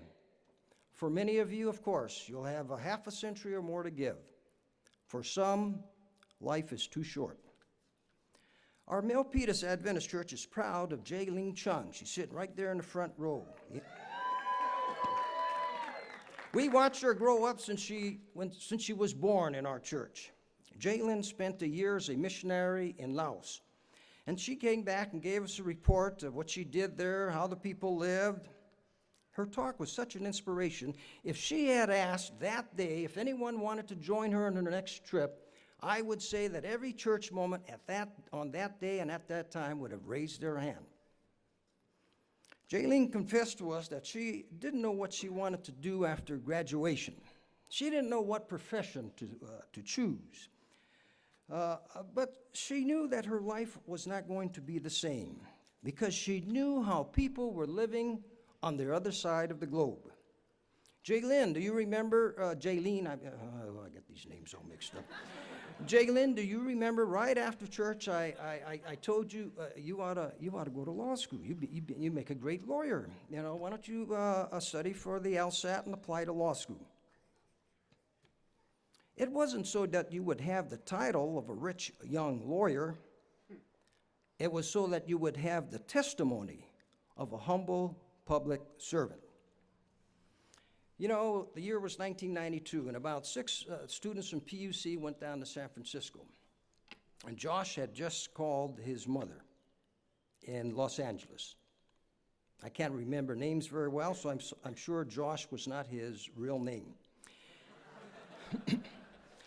For many of you, of course, you'll have a half a century or more to give. For some, life is too short. Our Milpitas Adventist Church is proud of Jaylene Chung. She's sitting right there in the front row. We watched her grow up since she was born in our church. Jaylene spent a year as a missionary in Laos. And she came back and gave us a report of what she did there, how the people lived. Her talk was such an inspiration. If she had asked that day if anyone wanted to join her on her next trip, I would say that every church moment on that day and at that time would have raised their hand. Jaylene confessed to us that she didn't know what she wanted to do after graduation. She didn't know what profession to choose. But she knew that her life was not going to be the same because she knew how people were living on the other side of the globe. Jaylene, do you remember, Jaylene, I get these names all mixed up. Jaylene, do you remember right after church I told you you ought to go to law school. You make a great lawyer. You know, why don't you study for the LSAT and apply to law school? It wasn't so that you would have the title of a rich young lawyer. It was so that you would have the testimony of a humble public servant. You know, the year was 1992, and about 6 students from PUC went down to San Francisco. And Josh had just called his mother in Los Angeles. I can't remember names very well, so I'm sure Josh was not his real name.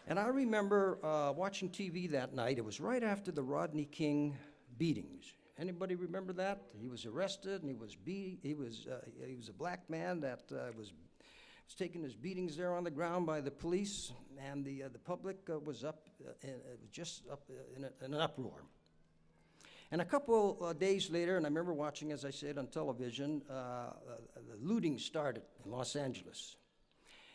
And I remember watching TV that night. It was right after the Rodney King beatings. Anybody remember that? He was arrested, and he was a black man that was taking his beatings there on the ground by the police, and the public was just up in an uproar. And a couple days later, and I remember watching, as I said, on television, the looting started in Los Angeles.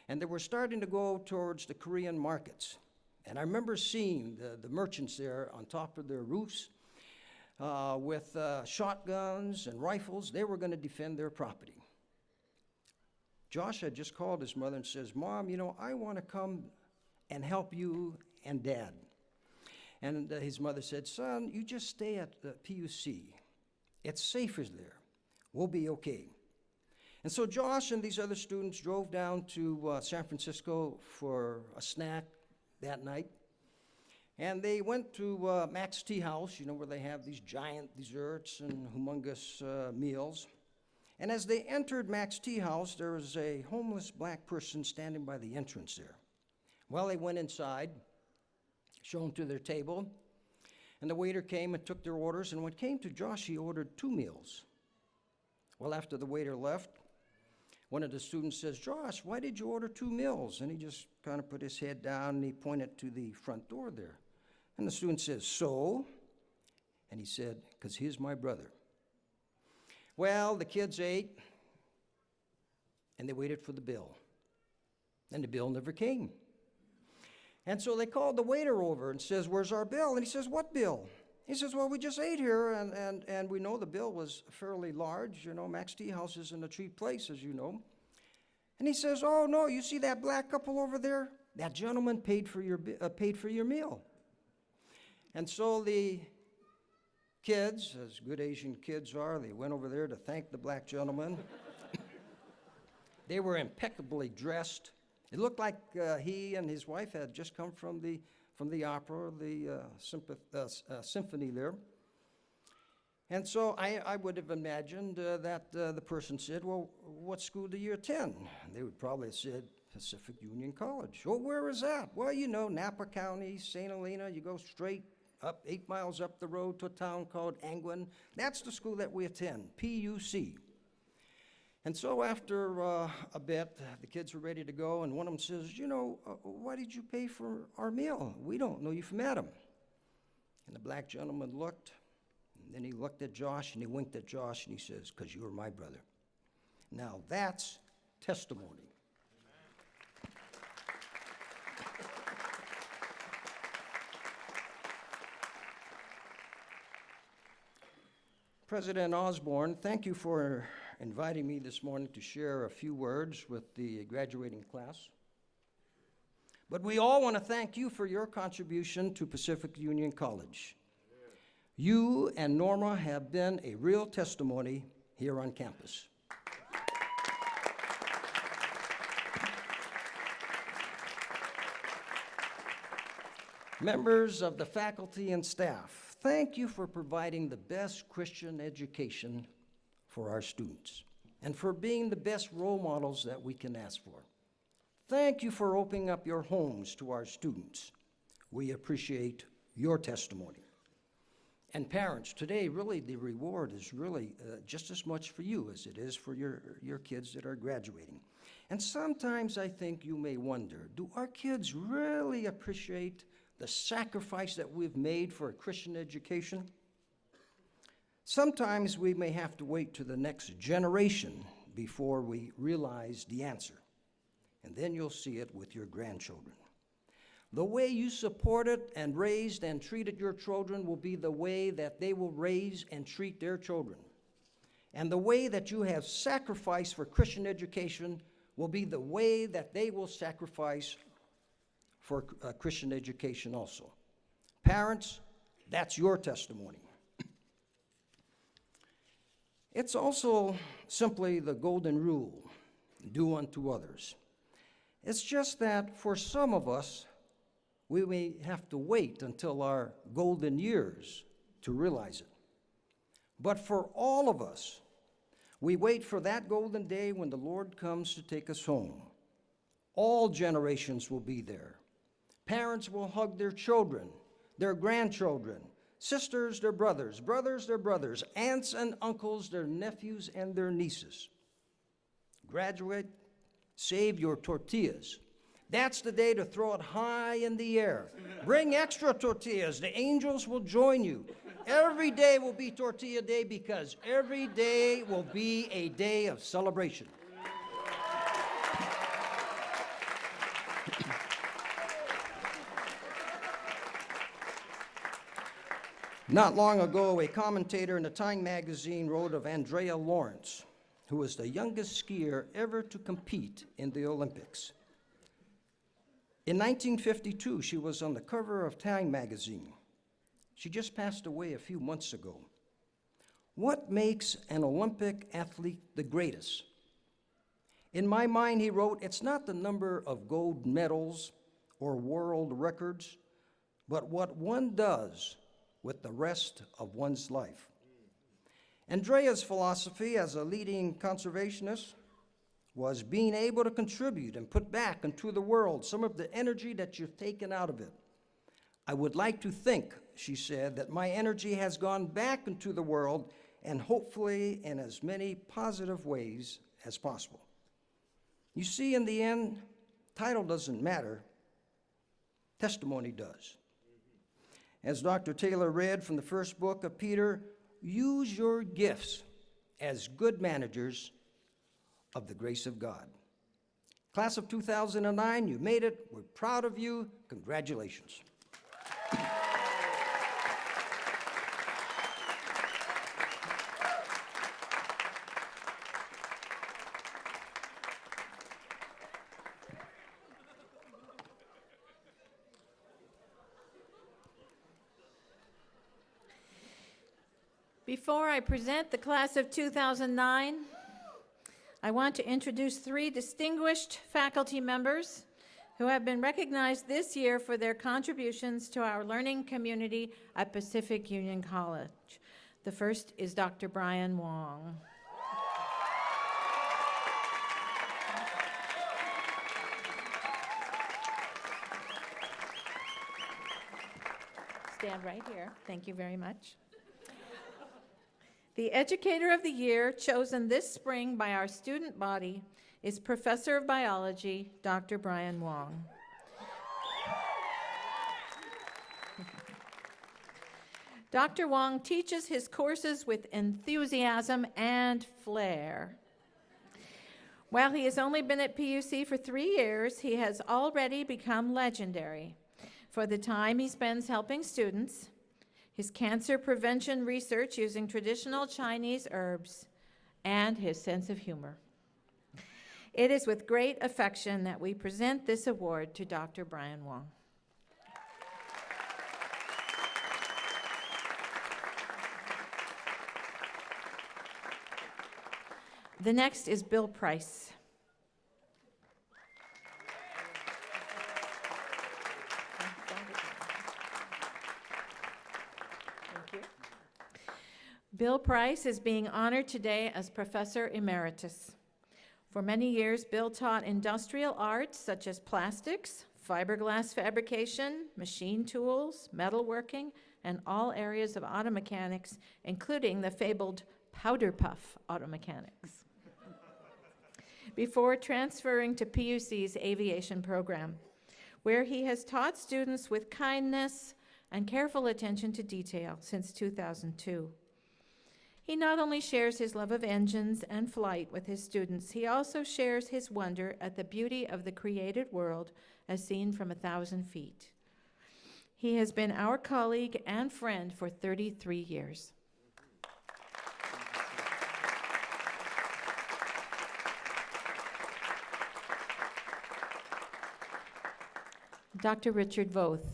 And they were starting to go towards the Korean markets. And I remember seeing the merchants there on top of their roofs with shotguns and rifles. They were going to defend their property. Josh had just called his mother and says, "Mom, you know, I want to come and help you and Dad." And his mother said, "Son, you just stay at the PUC. It's safer there. We'll be okay." And so Josh and these other students drove down to San Francisco for a snack that night. And they went to Max Tea House, you know, where they have these giant desserts and humongous meals. And as they entered Max Tea House, there was a homeless black person standing by the entrance there. Well, they went inside, shown to their table, and the waiter came and took their orders. And when it came to Josh, he ordered 2 meals. Well, after the waiter left, one of the students says, "Josh, why did you order 2 meals?" And he just kind of put his head down and he pointed to the front door there. And the student says, "So?" And he said, "'Cause he's my brother." Well, the kids ate, and they waited for the bill. And the bill never came. And so they called the waiter over and says, "Where's our bill?" And he says, "What bill?" He says, "Well, we just ate here, and we know the bill was fairly large. You know, Max Tea House isn't a cheap place, as you know." And he says, "Oh, no, you see that black couple over there? That gentleman paid for your meal." And so the kids, as good Asian kids are, they went over there to thank the black gentleman. They were impeccably dressed. It looked like he and his wife had just come from the opera, the symphony there. And so I would have imagined that the person said, "Well, what school do you attend?" They would probably have said, "Pacific Union College." "Oh, where is that?" "Well, you know, Napa County, St. Helena, you go straight up 8 miles up the road to a town called Angwin. That's the school that we attend, PUC. And so after a bit, the kids were ready to go, and one of them says, "You know, why did you pay for our meal? We don't know you from Adam." And the black gentleman looked, and then he looked at Josh, and he winked at Josh, and he says, "'Cause you are my brother." Now that's testimony. President Osborne, thank you for inviting me this morning to share a few words with the graduating class. But we all want to thank you for your contribution to Pacific Union College. You and Norma have been a real testimony here on campus. Members of the faculty and staff, thank you for providing the best Christian education for our students and for being the best role models that we can ask for. Thank you for opening up your homes to our students. We appreciate your testimony. And parents, today really the reward is really just as much for you as it is for your kids that are graduating. And sometimes I think you may wonder, do our kids really appreciate the sacrifice that we've made for a Christian education? Sometimes we may have to wait to the next generation before we realize the answer. And then you'll see it with your grandchildren. The way you supported and raised and treated your children will be the way that they will raise and treat their children. And the way that you have sacrificed for Christian education will be the way that they will sacrifice for Christian education also. Parents, that's your testimony. It's also simply the golden rule, do unto others. It's just that for some of us, we may have to wait until our golden years to realize it. But for all of us, we wait for that golden day when the Lord comes to take us home. All generations will be there. Parents will hug their children, their grandchildren, sisters their brothers, brothers their brothers, aunts and uncles their nephews and their nieces. Graduate, save your tortillas. That's the day to throw it high in the air. Bring extra tortillas. The angels will join you. Every day will be tortilla day because every day will be a day of celebration. Not long ago, a commentator in the Time magazine wrote of Andrea Lawrence, who was the youngest skier ever to compete in the Olympics. In 1952, she was on the cover of Time magazine. She just passed away a few months ago. What makes an Olympic athlete the greatest? In my mind, he wrote, it's not the number of gold medals or world records, but what one does with the rest of one's life. Andrea's philosophy as a leading conservationist was being able to contribute and put back into the world some of the energy that you've taken out of it. I would like to think, she said, that my energy has gone back into the world, and hopefully in as many positive ways as possible. You see, in the end, title doesn't matter, testimony does. As Dr. Taylor read from the first book of Peter, use your gifts as good managers of the grace of God. Class of 2009, you made it. We're proud of you. Congratulations. Before I present the class of 2009, I want to introduce 3 distinguished faculty members who have been recognized this year for their contributions to our learning community at Pacific Union College. The first is Dr. Brian Wong. Stand right here. Thank you very much. The Educator of the Year, chosen this spring by our student body, is Professor of Biology, Dr. Brian Wong. Dr. Wong teaches his courses with enthusiasm and flair. While he has only been at PUC for 3 years, he has already become legendary for the time he spends helping students, his cancer prevention research using traditional Chinese herbs, and his sense of humor. It is with great affection that we present this award to Dr. Brian Wong. The next is Bill Price. Bill Price is being honored today as Professor Emeritus. For many years, Bill taught industrial arts such as plastics, fiberglass fabrication, machine tools, metalworking, and all areas of auto mechanics, including the fabled powder puff auto mechanics, before transferring to PUC's aviation program, where he has taught students with kindness and careful attention to detail since 2002. He not only shares his love of engines and flight with his students, he also shares his wonder at the beauty of the created world as seen from 1,000 feet. He has been our colleague and friend for 33 years. Dr. Richard Voth.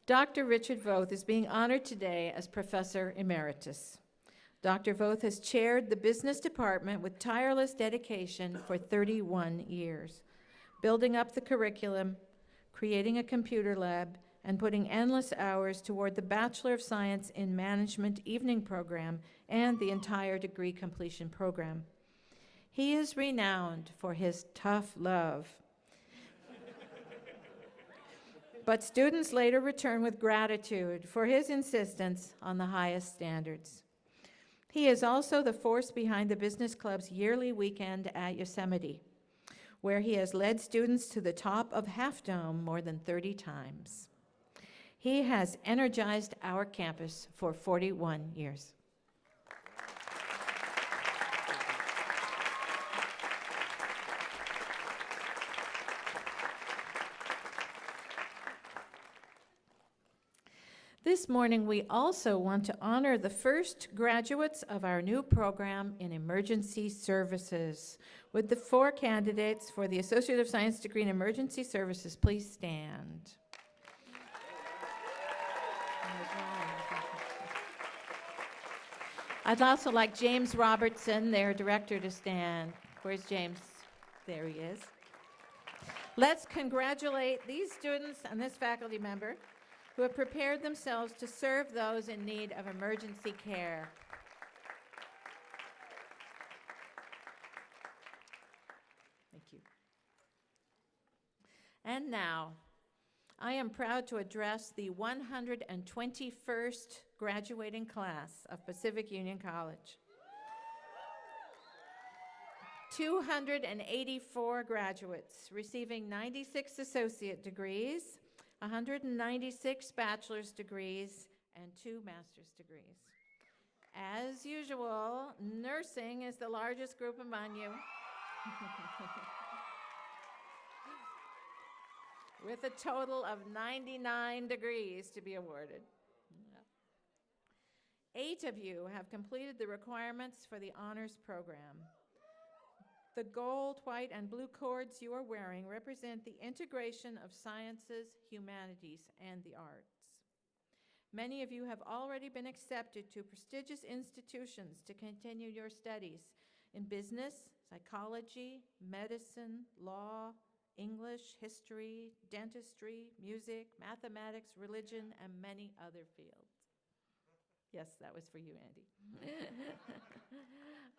Dr. Richard Voth is being honored today as Professor Emeritus. Dr. Voth has chaired the business department with tireless dedication for 31 years, building up the curriculum, creating a computer lab, and putting endless hours toward the Bachelor of Science in Management evening program and the entire degree completion program. He is renowned for his tough love. But students later return with gratitude for his insistence on the highest standards. He is also the force behind the Business Club's yearly weekend at Yosemite, where he has led students to the top of Half Dome more than 30 times. He has energized our campus for 41 years. This morning, we also want to honor the first graduates of our new program in emergency services. Would the 4 candidates for the Associate of Science degree in emergency services please stand? I'd also like James Robertson, their director, to stand. Where's James? There he is. Let's congratulate these students and this faculty member who have prepared themselves to serve those in need of emergency care. Thank you. And now, I am proud to address the 121st graduating class of Pacific Union College. 284 graduates receiving 96 associate degrees, 196 bachelor's degrees, and 2 master's degrees. As usual, nursing is the largest group among you. With a total of 99 degrees to be awarded. 8 of you have completed the requirements for the honors program. The gold, white, and blue cords you are wearing represent the integration of sciences, humanities, and the arts. Many of you have already been accepted to prestigious institutions to continue your studies in business, psychology, medicine, law, English, history, dentistry, music, mathematics, religion, and many other fields. Yes, that was for you, Andy.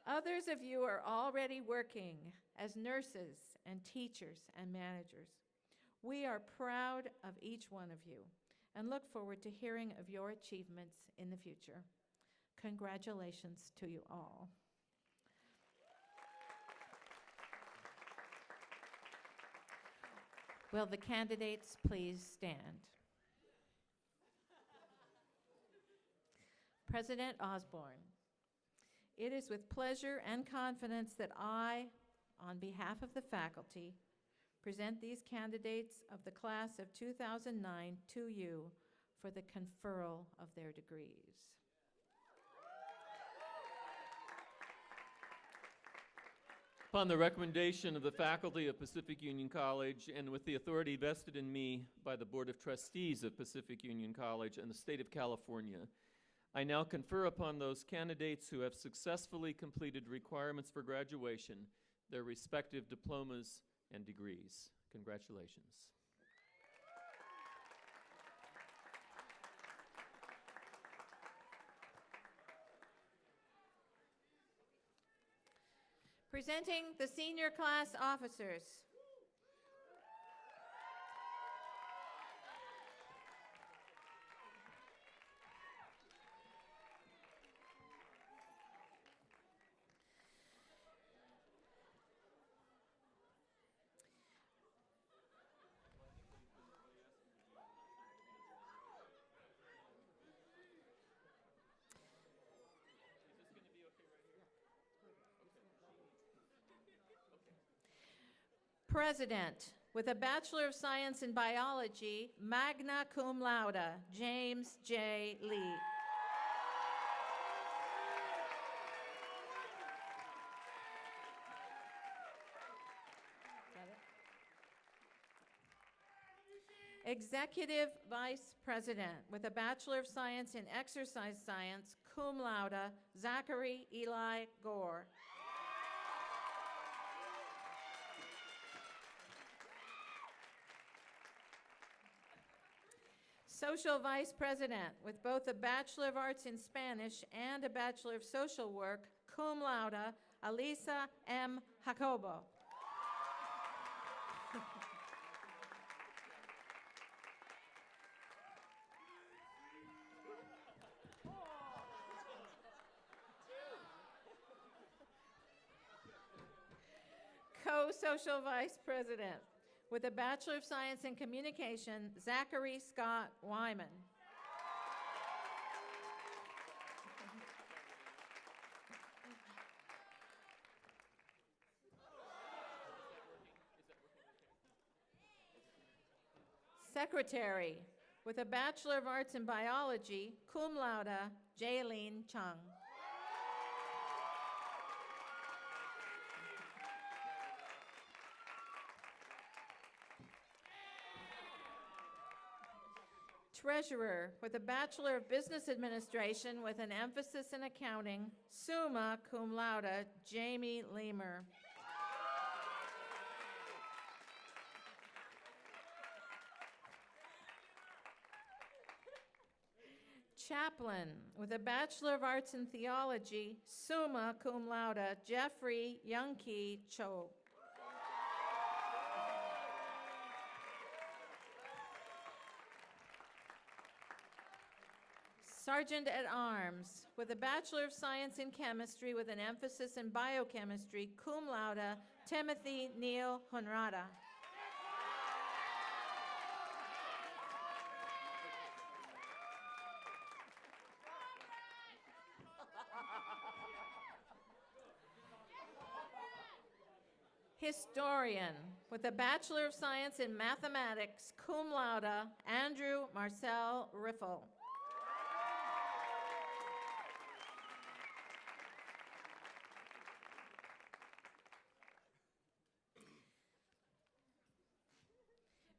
Others of you are already working as nurses and teachers and managers. We are proud of each one of you and look forward to hearing of your achievements in the future. Congratulations to you all. Will the candidates please stand? President Osborne, it is with pleasure and confidence that I, on behalf of the faculty, present these candidates of the class of 2009 to you for the conferral of their degrees. Upon the recommendation of the faculty of Pacific Union College and with the authority vested in me by the Board of Trustees of Pacific Union College and the State of California, I now confer upon those candidates who have successfully completed requirements for graduation their respective diplomas and degrees. Congratulations. Presenting the senior class officers. President, with a Bachelor of Science in Biology, magna cum laude, James J. Lee. Executive Vice President, with a Bachelor of Science in Exercise Science, cum laude, Zachary Eli Gore. Social Vice President, with both a Bachelor of Arts in Spanish and a Bachelor of Social Work, cum laude, Alisa M. Jacobo. Co-Social Vice President, with a Bachelor of Science in Communication, Zachary Scott Wyman. Secretary, with a Bachelor of Arts in Biology, cum laude, Jaylene Chung. Treasurer with a Bachelor of Business Administration with an emphasis in accounting, summa cum laude, Jamie Leamer. Chaplain with a Bachelor of Arts in Theology, summa cum laude, Jeffrey Youngkey Cho. Sergeant at Arms with a Bachelor of Science in Chemistry with an emphasis in biochemistry, cum laude, Timothy Neil Hunrada. Historian with a Bachelor of Science in Mathematics, cum laude, Andrew Marcel Riffle.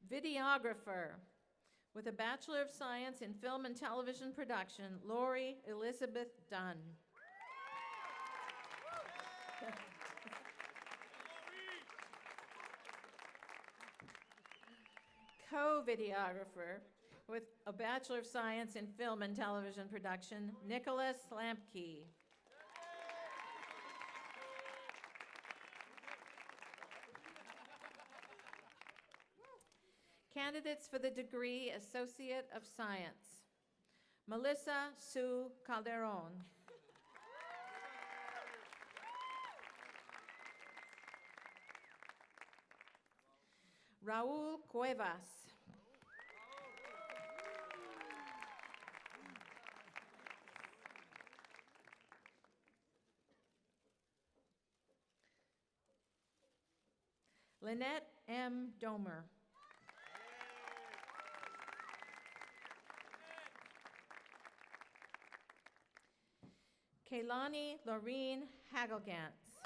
Videographer with a Bachelor of Science in Film and Television Production, Lori Elizabeth Dunn. Co-videographer with a Bachelor of Science in Film and Television Production, Nicholas Lampke. Candidates for the degree Associate of Science, Melissa Sue Calderon. Raul Cuevas. Lynette M. Domer. Kaylani Laureen Hagelgantz.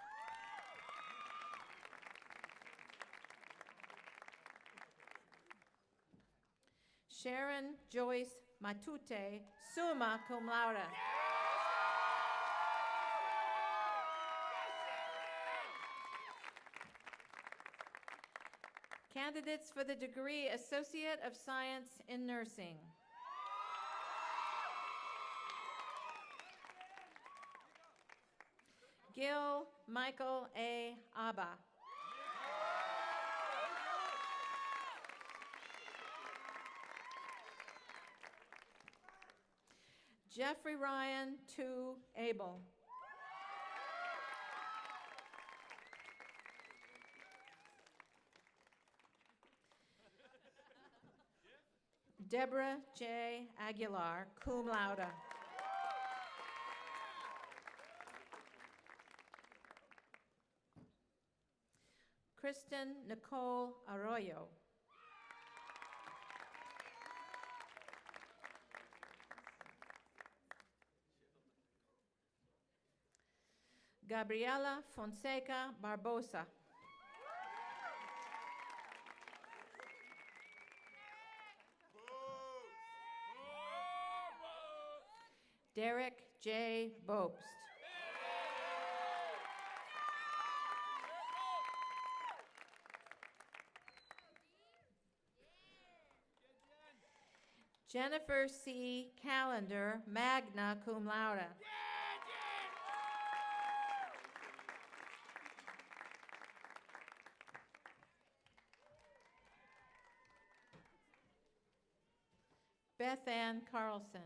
Sharon Joyce Matute, summa cum laude. Candidates for the degree Associate of Science in Nursing. Gil Michael A. Abba. Jeffrey Ryan Tu Abel. Deborah J. Aguilar, cum laude. Kristen Nicole Arroyo. Gabriela Fonseca Barbosa. Derek J. Bobst. Jennifer C. Callender, magna cum laude. Beth Ann Carlson.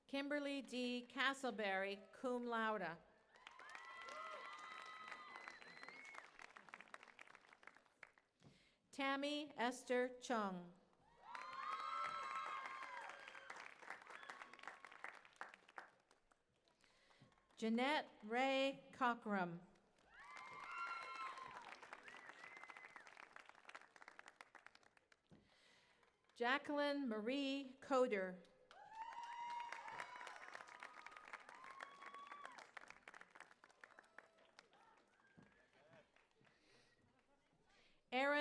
Kimberly D. Castleberry, cum laude. Tammy Esther Chung. Jeanette Ray Cockrum. Jacqueline Marie Coder.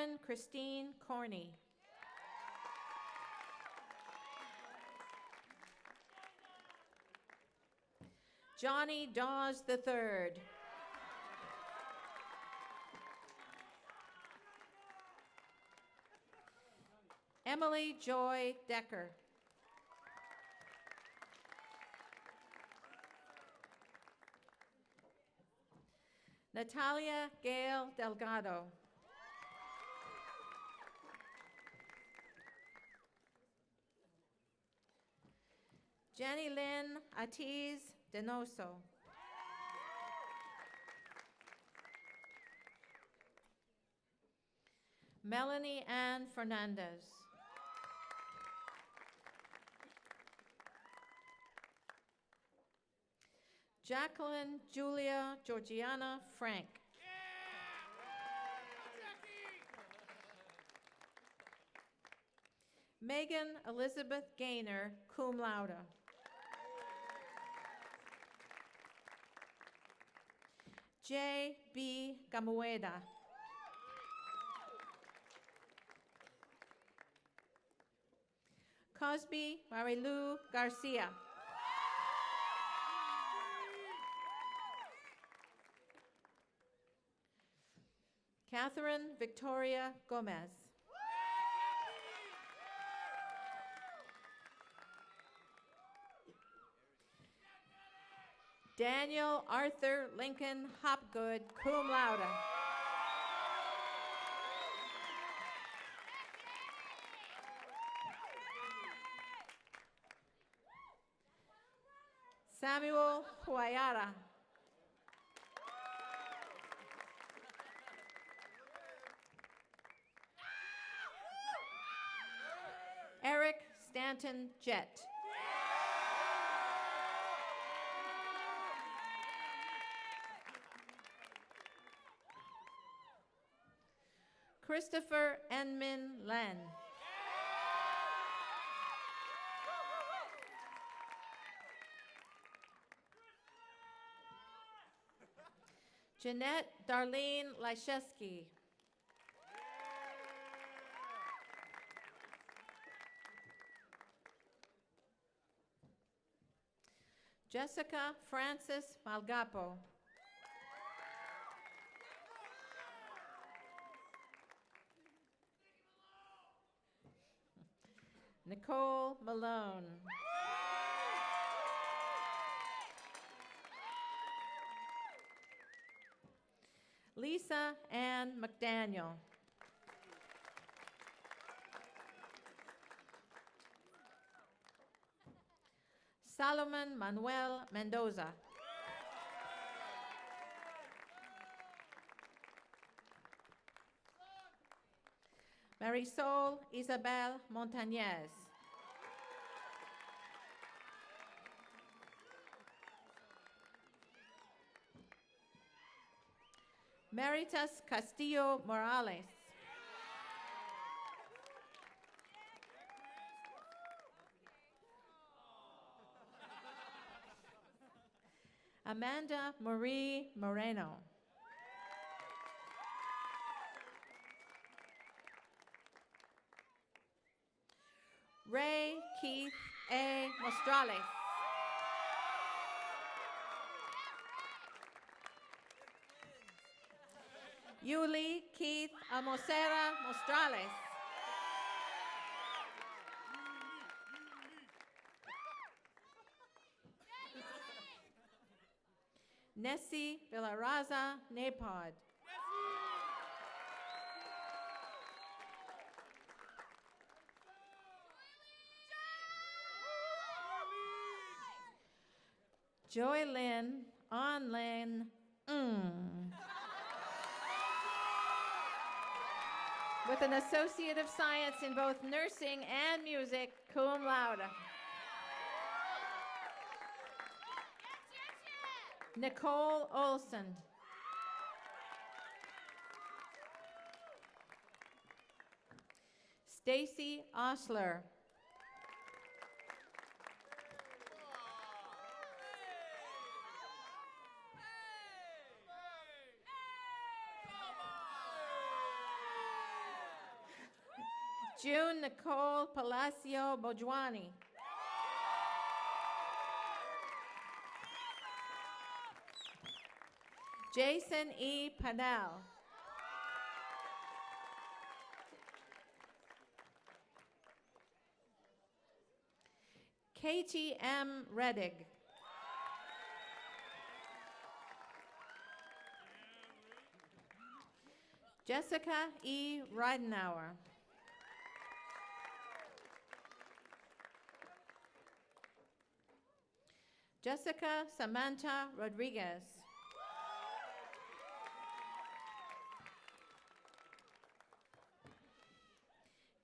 Karen Christine Corney. Johnny Dawes III. Emily Joy Decker. Natalia Gail Delgado. Jenny Lynn Atiz Denoso. Melanie Ann Fernandez. Jacqueline Julia Georgiana Frank. Megan Elizabeth Gaynor, cum laude. J. B. Gamueda. Cosby Marilu Garcia. Catherine Victoria Gomez. Daniel Arthur Lincoln Hopgood, cum laude. Samuel Huayara. Eric Stanton Jett. Christopher Enmin Len. Jeanette Darlene Lyszewski. Jessica Frances Malgapo. Nicole Malone. Lisa Ann McDaniel. Solomon Manuel Mendoza. Marisol Isabel Montañez. Meritas Castillo Morales. Amanda Marie Moreno. Ray Keith A. Mostrales. Yuli Keith Amosera Mostrales. Nessie Villarraza Napod. Joy Lynn On Lynn with an Associate of Science in both nursing and music, cum laude. Nicole Olson. Stacy Osler. June Nicole Palacio Bojwani. Jason E. Panel. Katie M. Reddig. Jessica E. Ridenauer. Jessica Samantha Rodriguez.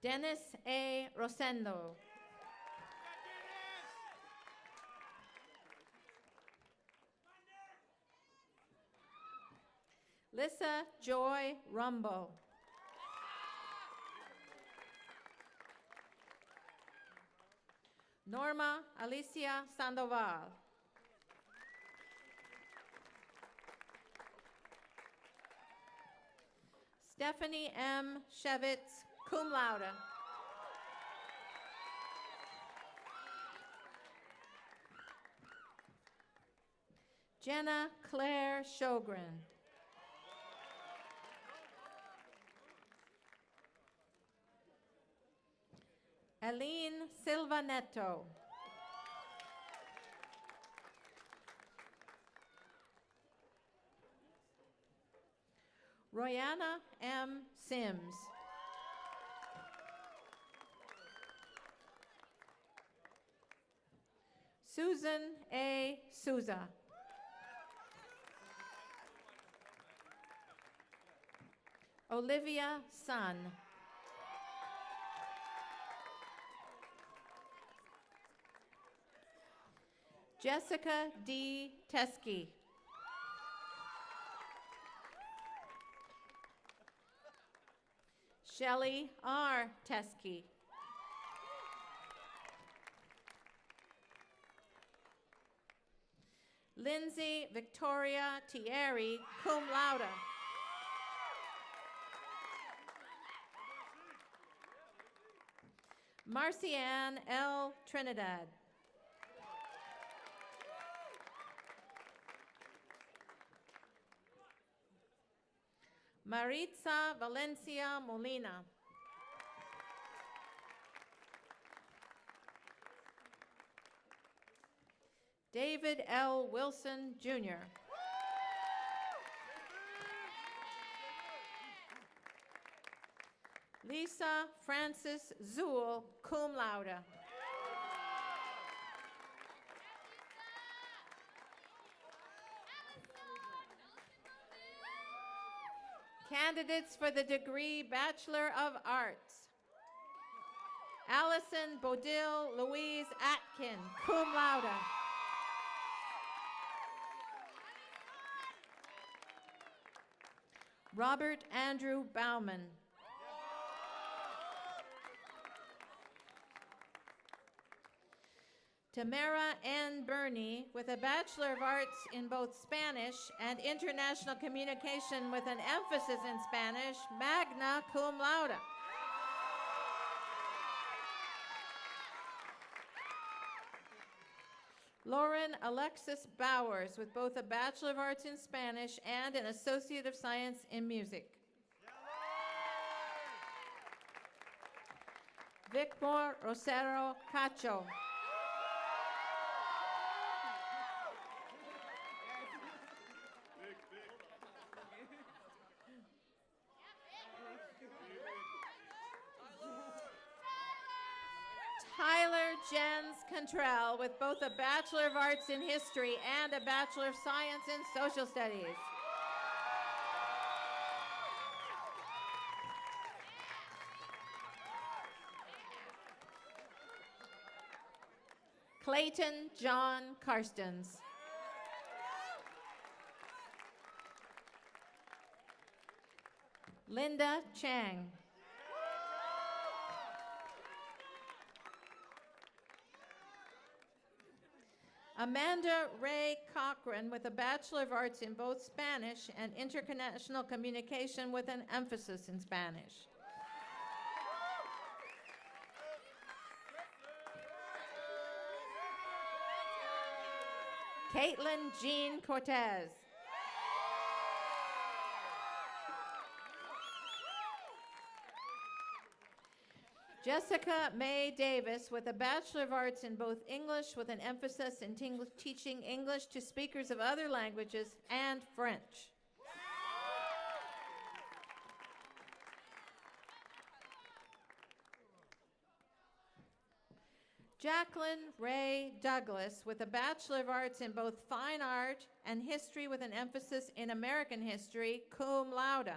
Dennis A. Rosendo. Lissa Joy Rumbo. Norma Alicia Sandoval. Stephanie M. Shevitz, cum laude. Jenna Claire Sjogren. Aline Silva Neto. Royana M. Sims. Susan A. Souza. Olivia Sun. Jessica D. Teskey. Shelley R. Teskey. Lindsay Victoria Thierry, cum laude. Marcianne L. Trinidad. Maritza Valencia Molina. David L. Wilson, Jr. Lisa Francis Zool, cum laude. Candidates for the degree Bachelor of Arts. Allison Bodil Louise Atkin, cum laude. Robert Andrew Bauman. Tamara N. Burney, with a Bachelor of Arts in both Spanish and International Communication with an emphasis in Spanish, magna cum laude. Lauren Alexis Bowers, with both a Bachelor of Arts in Spanish and an Associate of Science in Music. Victor Rosero Cacho. Tyler Jens Cantrell, with both a Bachelor of Arts in History and a Bachelor of Science in Social Studies. Clayton John Karstens. Linda Chang. Amanda Ray Cochran, with a Bachelor of Arts in both Spanish and International Communication with an emphasis in Spanish. Caitlin Jean Cortez. Jessica May Davis with a Bachelor of Arts in both English with an emphasis in teaching English to speakers of other languages and French. Jacqueline Ray Douglas with a Bachelor of Arts in both Fine Art and History with an emphasis in American History, cum laude.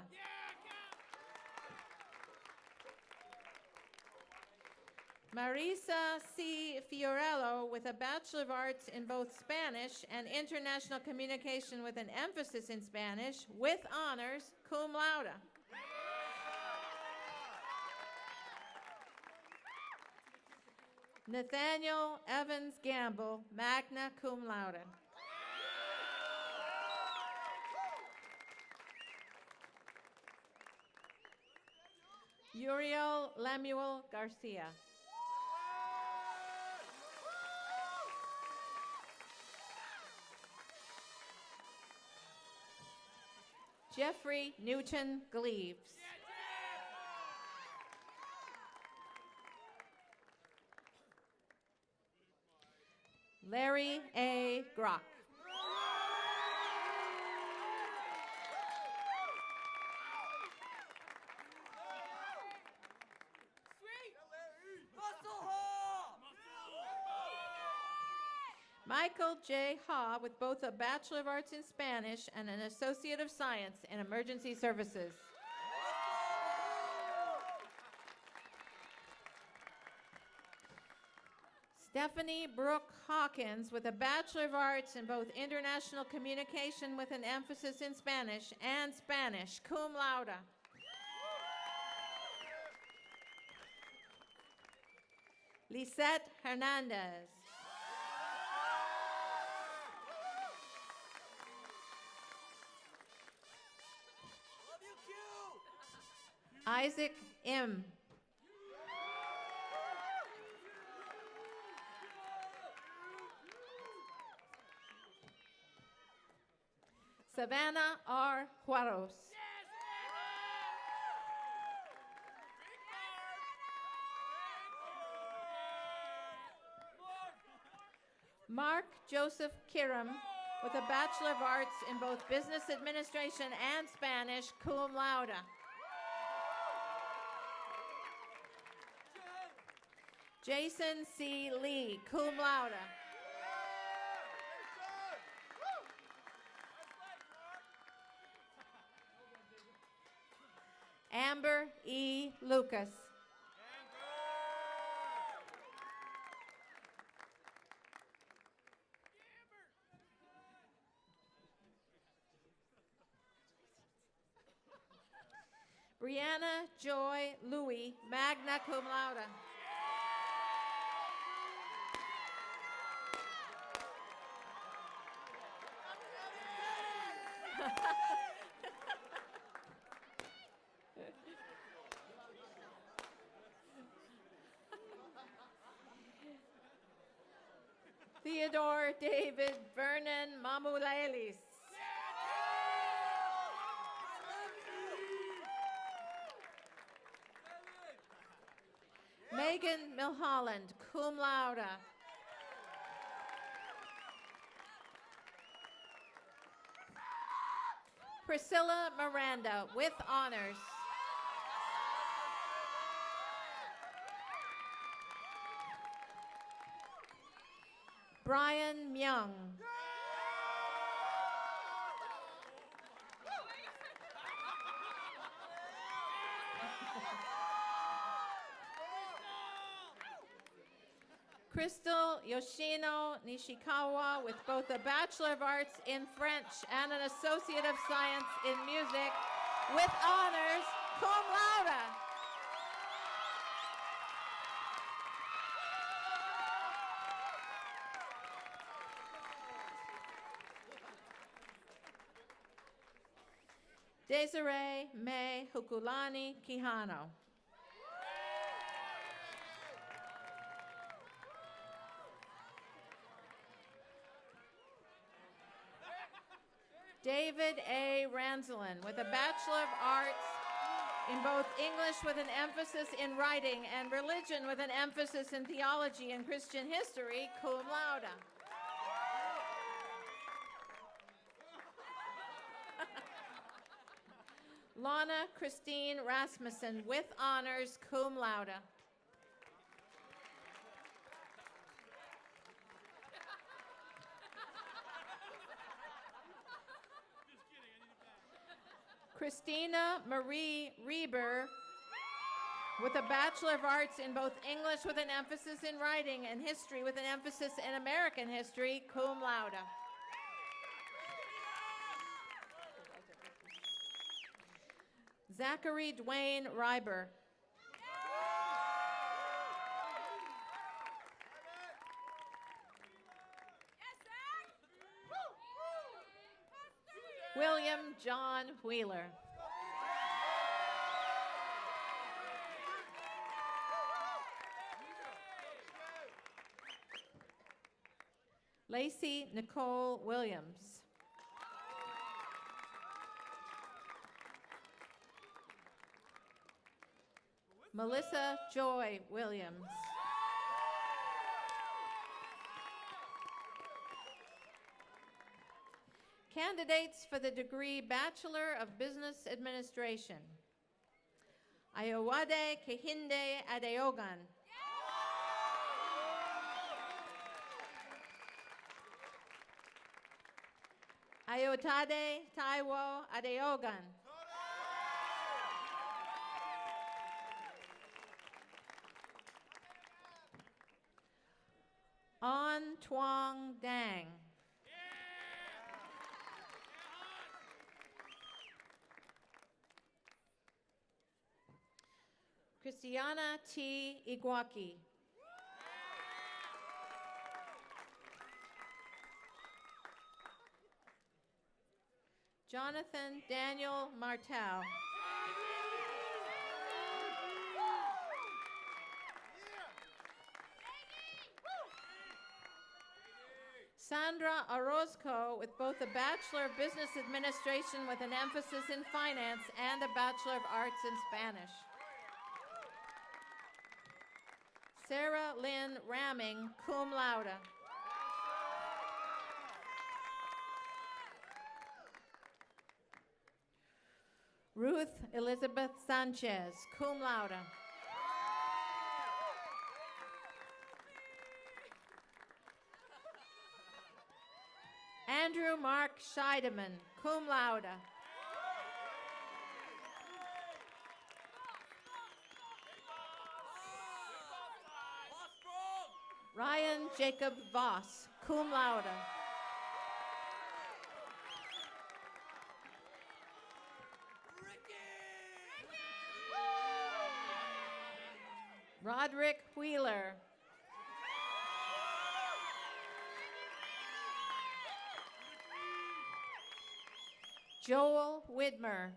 Marisa C. Fiorello with a Bachelor of Arts in both Spanish and International Communication with an emphasis in Spanish, with honors, cum laude. Nathaniel Evans Gamble, magna cum laude. Uriel Lemuel Garcia. Jeffrey Newton Gleaves. Larry A. Grock. Michael J. Ha with both a Bachelor of Arts in Spanish and an Associate of Science in Emergency Services. Stephanie Brooke Hawkins with a Bachelor of Arts in both International Communication with an emphasis in Spanish and Spanish, cum laude. Lisette Hernandez. Isaac M. Savannah R. Juarez. Mark Joseph Kiram with a Bachelor of Arts in both Business Administration and Spanish, cum laude. Jason C. Lee, cum laude. Amber E. Lucas. Brianna Joy Louie, magna cum laude. Theodore David Vernon Mamulelis. Megan Milholland, cum laude. Priscilla Miranda, with honors. Brian Myung. Crystal Yoshino Nishikawa with both a Bachelor of Arts in French and an Associate of Science in Music with honors, cum laude. Desiree May Hukulani Quijano. David A. Ranzelin with a Bachelor of Arts in both English with an emphasis in writing and religion with an emphasis in theology and Christian history, cum laude. Lana Christine Rasmussen with honors, cum laude. Christina Marie Reber with a Bachelor of Arts in both English with an emphasis in writing and history with an emphasis in American history, cum laude. Zachary Dwayne Reiber. William John Wheeler. Lacey Nicole Williams. Melissa Joy Williams. Candidates for the degree Bachelor of Business Administration. Ayowade Kehinde Adeogan. Ayotade Taiwo Adeogan. On Tuong Dang. Christiana T. Iguaki. Jonathan Daniel Martel. Sandra Orozco with both a Bachelor of Business Administration with an emphasis in finance and a Bachelor of Arts in Spanish. Sarah Lynn Ramming, cum laude. Ruth Elizabeth Sanchez, cum laude. Andrew Mark Scheidemann, cum laude. Ryan Jacob Voss, cum laude. Roderick Wheeler. Joel Widmer.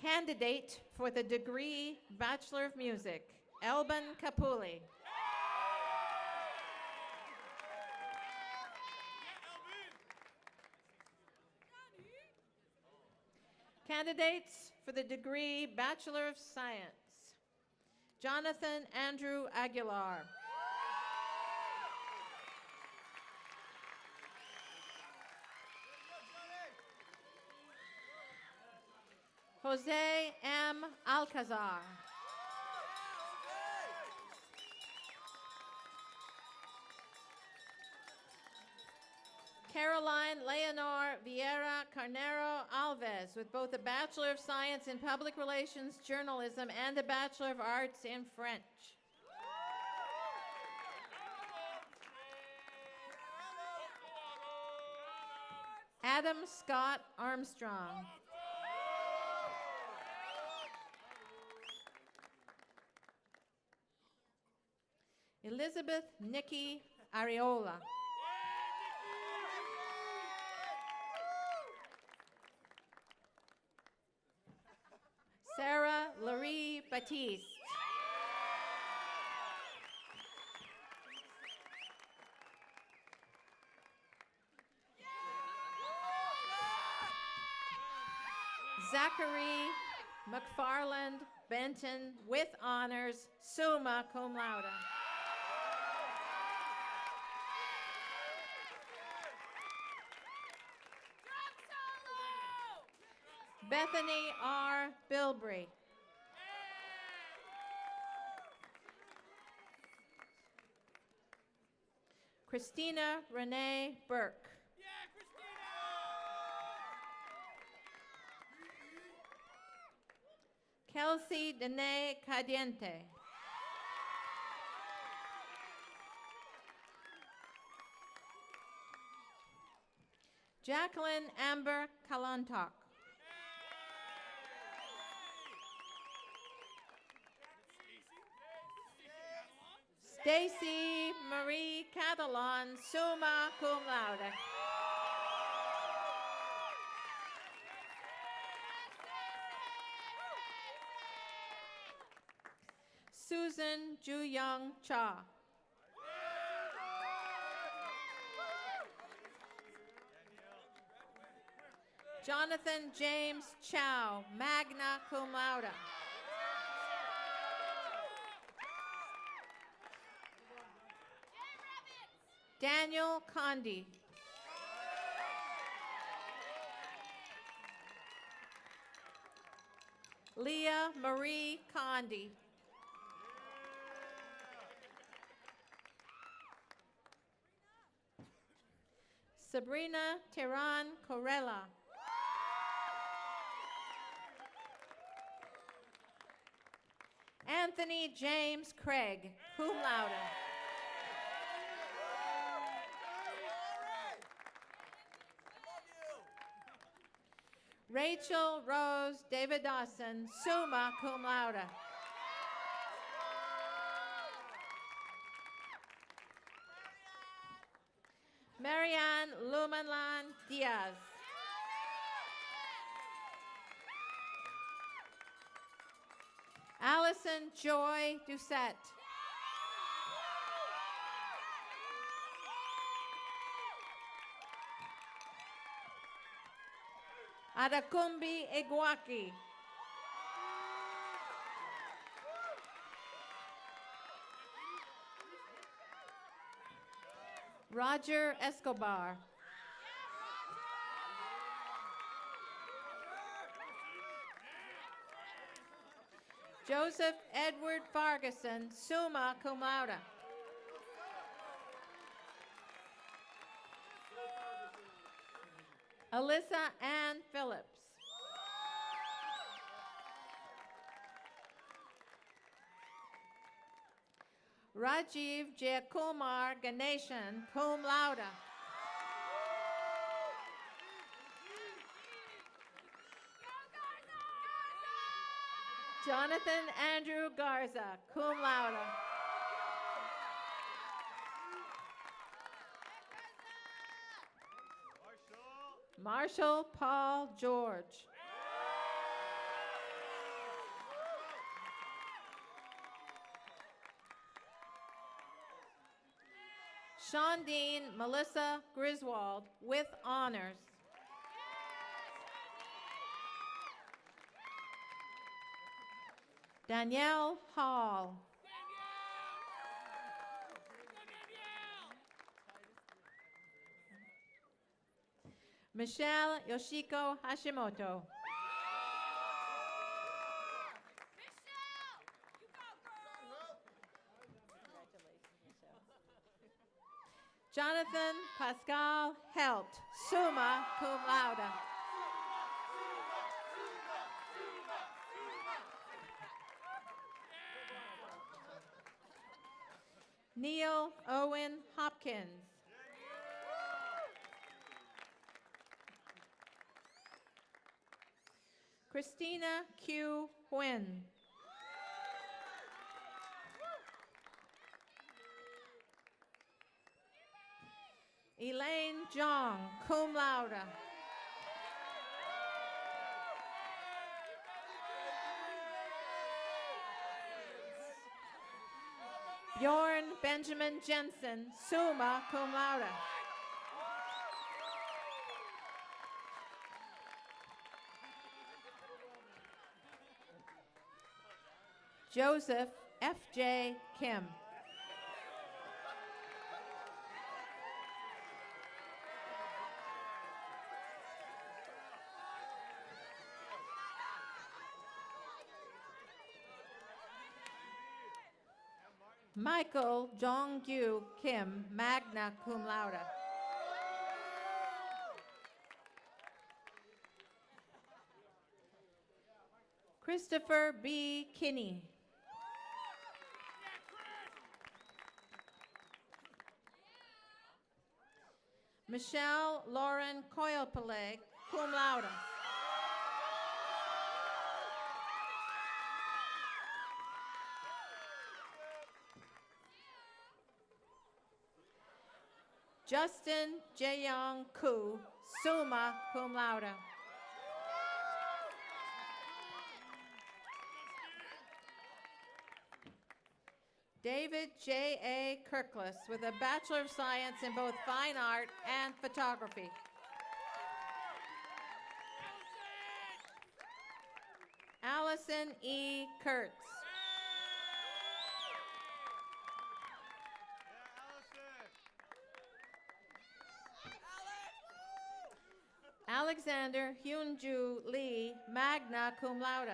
Candidate for the degree Bachelor of Music, Elban Kapuli. Candidates for the degree Bachelor of Science, Jonathan Andrew Aguilar. Jose M. Alcazar. Caroline Leonor Vieira Carnero Alves with both a Bachelor of Science in Public Relations Journalism and a Bachelor of Arts in French. Adam Scott Armstrong. Elizabeth Nikki Areola. Sarah Larie Batiste. Zachary McFarland Benton with honors, summa cum laude. Bethany R. Bilbrey. Christina Renee Burke. Kelsey Danae Cadiente. Jacqueline Amber Kalantok. Stacy Marie Catalan, summa cum laude. Susan Ju-Young Cha. Jonathan James Chow, magna cum laude. Daniel Condi. Leah Marie Condi. Sabrina Tehran Corella. Anthony James Craig, cum laude. Rachel Rose David Dawson, summa cum laude. Marianne Lumanlan Diaz. Allison Joy Doucette. Adakumbi Iguaki. Roger Escobar. Joseph Edward Farguson, summa cum laude. Alyssa Ann Phillips. Rajiv Jayakumar Ganeshan, cum laude. Jonathan Andrew Garza, cum laude. Marshall Paul George. Shondine Melissa Griswold with honors. Danielle Hall. Michelle Yoshiko Hashimoto. Jonathan Pascal Helt, summa cum laude. Neil Owen Hopkins. Christina Q. Nguyen. Elaine Jong, cum laude. Bjorn Benjamin Jensen, summa cum laude. Joseph F.J. Kim. Michael Jong-gyu Kim, magna cum laude. Christopher B. Kinney. Michelle Lauren Coylepeleg, cum laude. Justin Jaeyoung Koo, summa cum laude. David J.A. Kirkless with a Bachelor of Science in both Fine Art and Photography. Allison E. Kurtz. Alexander Hyunju Lee, magna cum laude.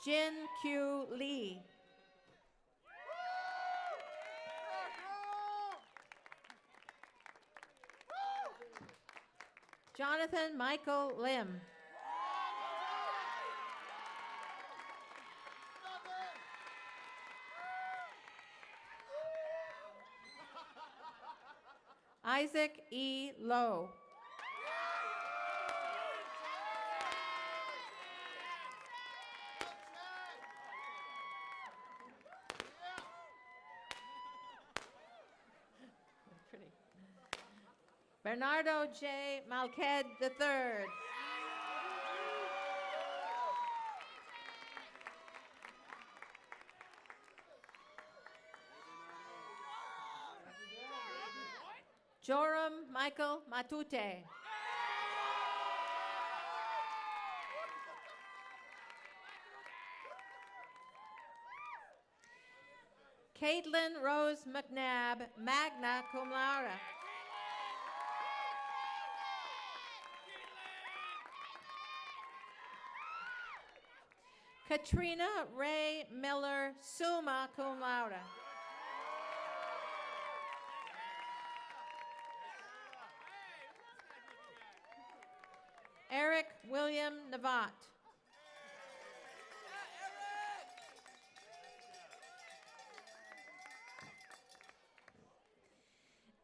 Jin Q. Lee. Jonathan Michael Lim. Isaac E. Lowe. Pretty. Bernardo J. Malked III. Joram Michael Matute. Caitlin Rose McNabb, magna cum laude. Katrina Ray Miller, summa cum laude. Eric William Navat.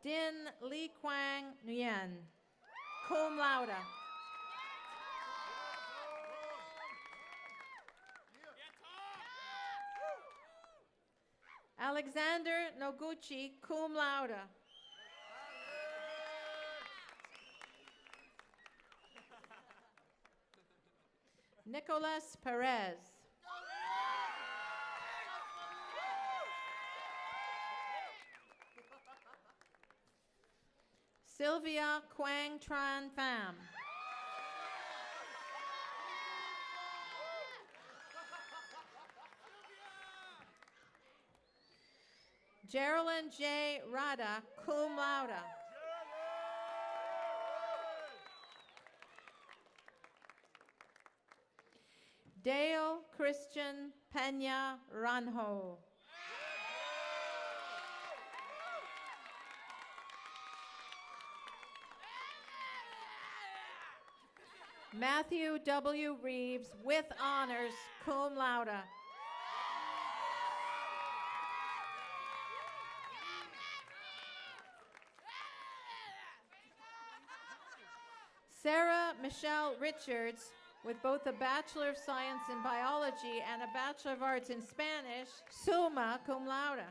Din Li Quang Nguyen, cum laude. Alexander Noguchi, cum laude. Nicolas Perez. Sylvia Quang Tran Pham. Geraldine J. Rada, cum laude. Dale Christian Pena Ranjo. Matthew W. Reeves with honors, cum laude. Sarah Michelle Richards with both a Bachelor of Science in Biology and a Bachelor of Arts in Spanish, summa cum laude.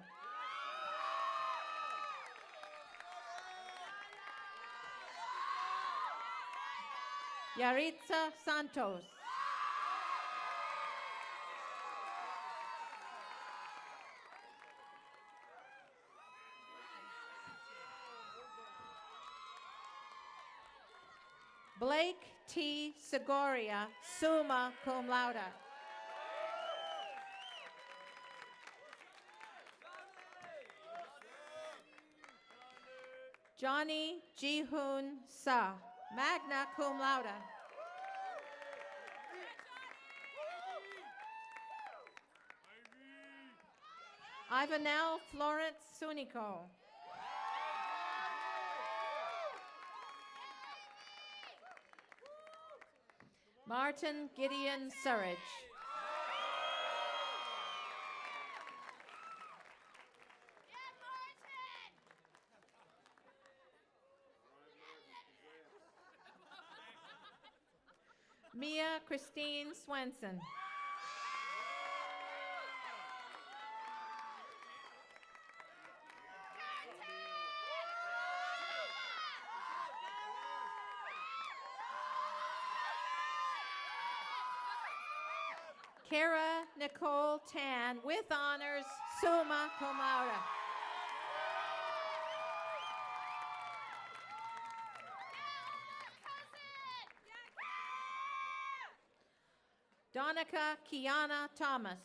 Yaritza Santos. Blake T. Segoria, summa cum laude. Johnny Jihoon Sa, magna cum laude. Ivanel Florence Sunico. Martin Gideon Surridge. Mia Christine Swenson. Kara Nicole Tan, with honors, summa cum laude. Donica Kiana Thomas.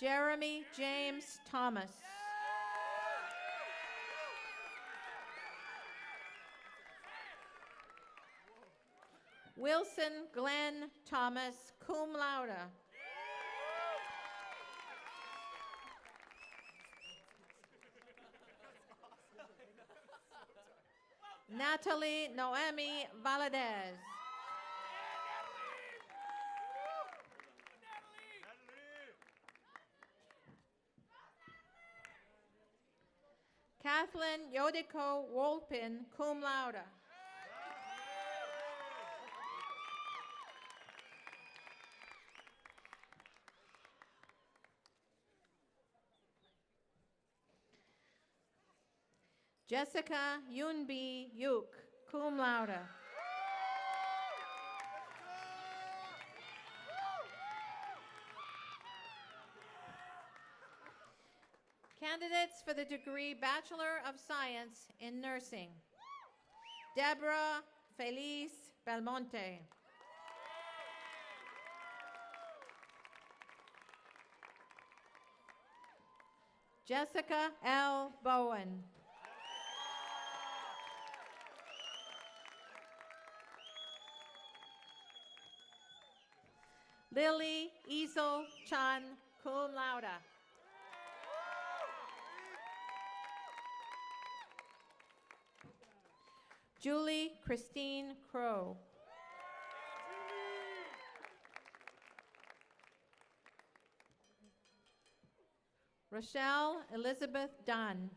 Jeremy James Thomas. Wilson Glenn Thomas, cum laude. Natalie Noemi Valadez. Kathleen Yodiko Wolpin, cum laude. Jessica Yunbi Yuk, cum laude. Candidates for the degree Bachelor of Science in Nursing. Deborah Feliz Belmonte. Jessica L. Bowen. Lily Easel Chan, cum laude. Julie Christine Crow. Rochelle Elizabeth Dunn.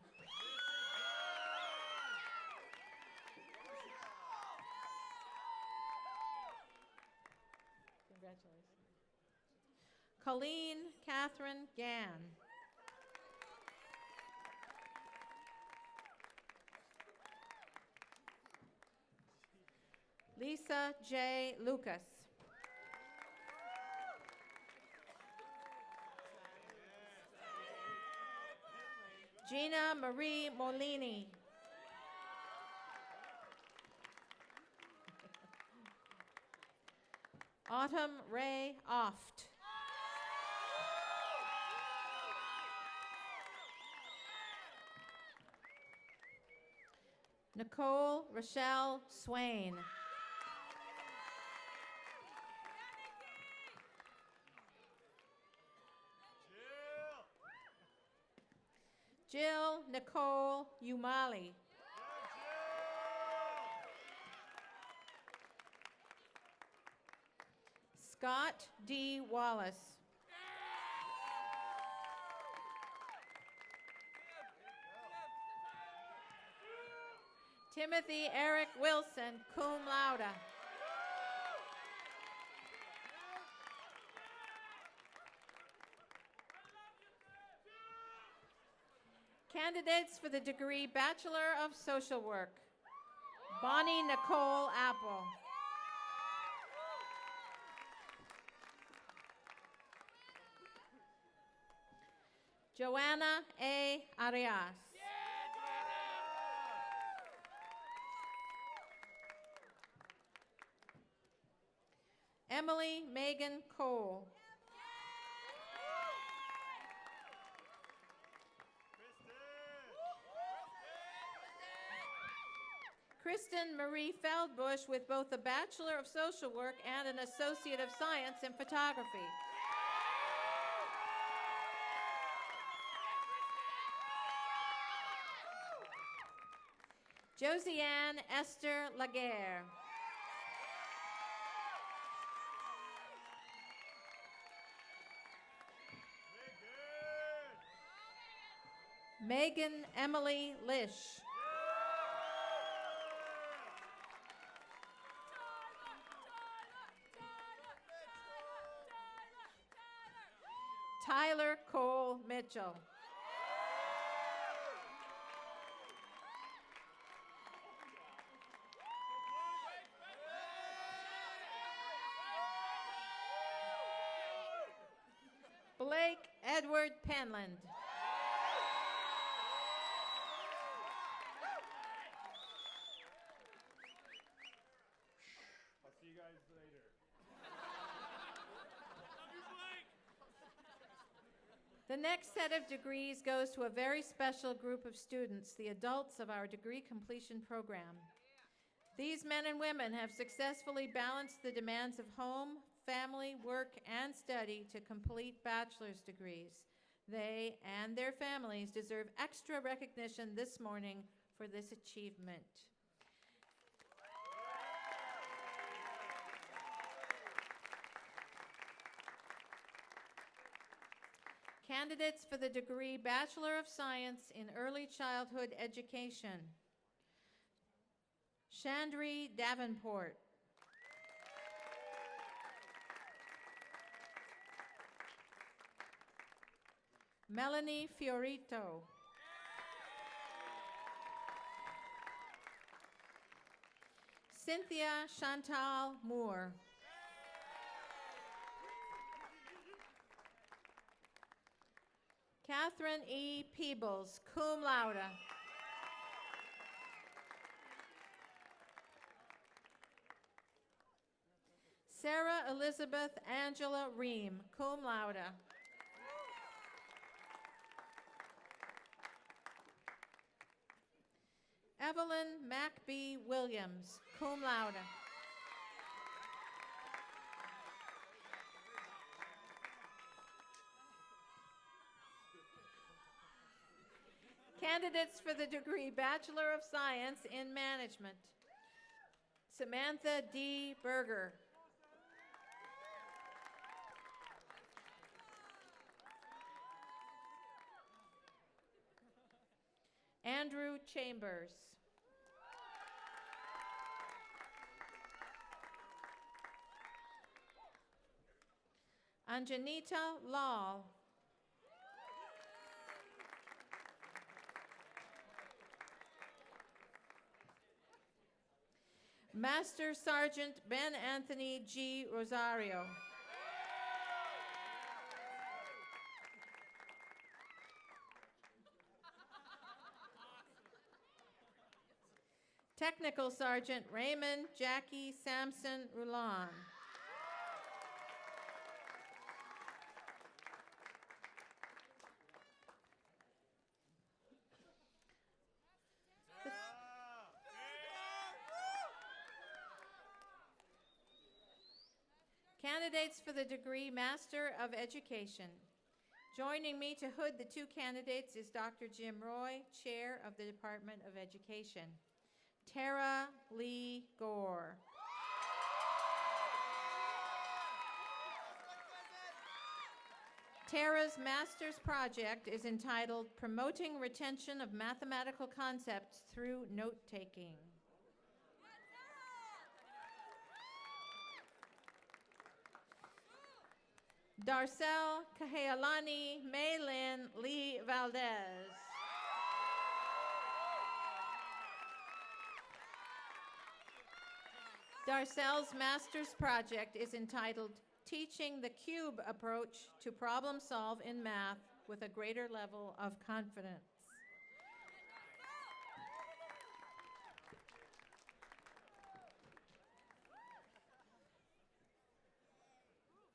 Congratulations. Colleen Catherine Gann. Lisa J. Lucas. Gina Marie Molini. Autumn Ray Oft. Nicole Rochelle Swain. Jill Nicole Umali. Scott D. Wallace. Timothy Eric Wilson, cum laude. Candidates for the degree Bachelor of Social Work. Bonnie Nicole Apple. Joanna A. Arias. Emily Megan Cole. Kristen Marie Feldbush with both a Bachelor of Social Work and an Associate of Science in Photography. Josiane Esther Laguerre. Megan Emily Lish. Tyler Cole Mitchell. Blake Edward Penland. I'll see you guys later. The next set of degrees goes to a very special group of students, the adults of our degree completion program. These men and women have successfully balanced the demands of home, family, work, and study to complete bachelor's degrees. They and their families deserve extra recognition this morning for this achievement. Candidates for the degree Bachelor of Science in Early Childhood Education. Chandri Davenport. Melanie Fiorito. Cynthia Chantal Moore. Catherine E. Peebles, cum laude. Sarah Elizabeth Angela Ream, cum laude. Evelyn MacB. Williams, cum laude. Candidates for the degree Bachelor of Science in Management. Samantha D. Berger. Andrew Chambers. Anjanita Lal. Master Sergeant Ben Anthony G. Rosario. Technical Sergeant Raymond Jackie Sampson Roulan. Candidates for the degree Master of Education. Joining me to hood the two candidates is Dr. Jim Roy, Chair of the Department of Education. Tara Lee Gore. Tara's master's project is entitled Promoting Retention of Mathematical Concepts Through Note-Taking. Darcel Kahealani Maylin Lee Valdez. Darcel's master's project is entitled Teaching the Cube Approach to Problem Solve in Math with a Greater Level of Confidence.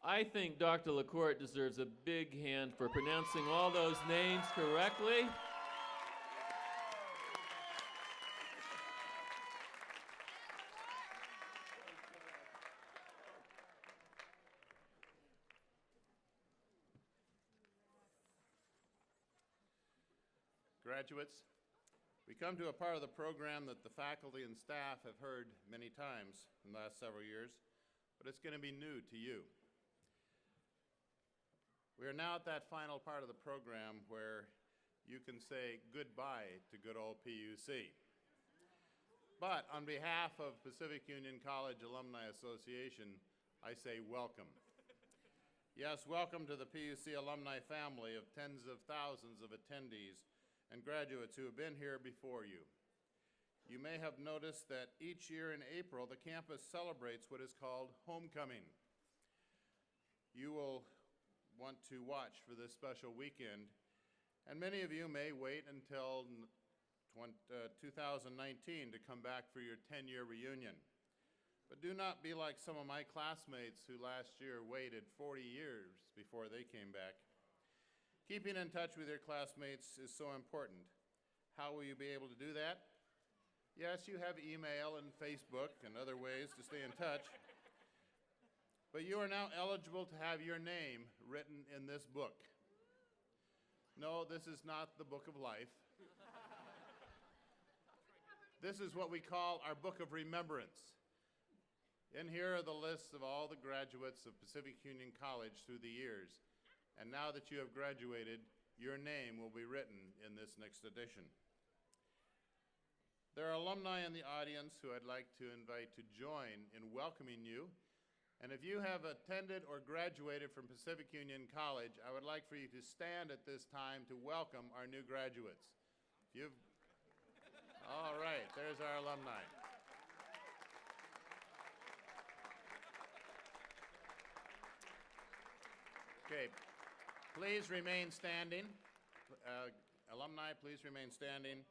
I think Dr. LaCourte deserves a big hand for pronouncing all those names correctly. Graduates, we come to a part of the program that the faculty and staff have heard many times in the last several years, but it's going to be new to you. We are now at that final part of the program where you can say goodbye to good old PUC. But on behalf of Pacific Union College Alumni Association, I say welcome. Yes, welcome to the PUC alumni family of tens of thousands of attendees and graduates who have been here before you. You may have noticed that each year in April, the campus celebrates what is called homecoming. You will want to watch for this special weekend, and many of you may wait until 2019 to come back for your 10-year reunion. But do not be like some of my classmates who last year waited 40 years before they came back. Keeping in touch with your classmates is so important. How will you be able to do that? Yes, you have email and Facebook and other ways to stay in touch. But you are now eligible to have your name written in this book. No, this is not the book of life. This is what we call our book of remembrance. In here are the lists of all the graduates of Pacific Union College through the years. And now that you have graduated, your name will be written in this next edition. There are alumni in the audience who I'd like to invite to join in welcoming you. And if you have attended or graduated from Pacific Union College, I would like for you to stand at this time to welcome our new graduates. All right, there's our alumni. Okay, please remain standing. Alumni, please remain standing.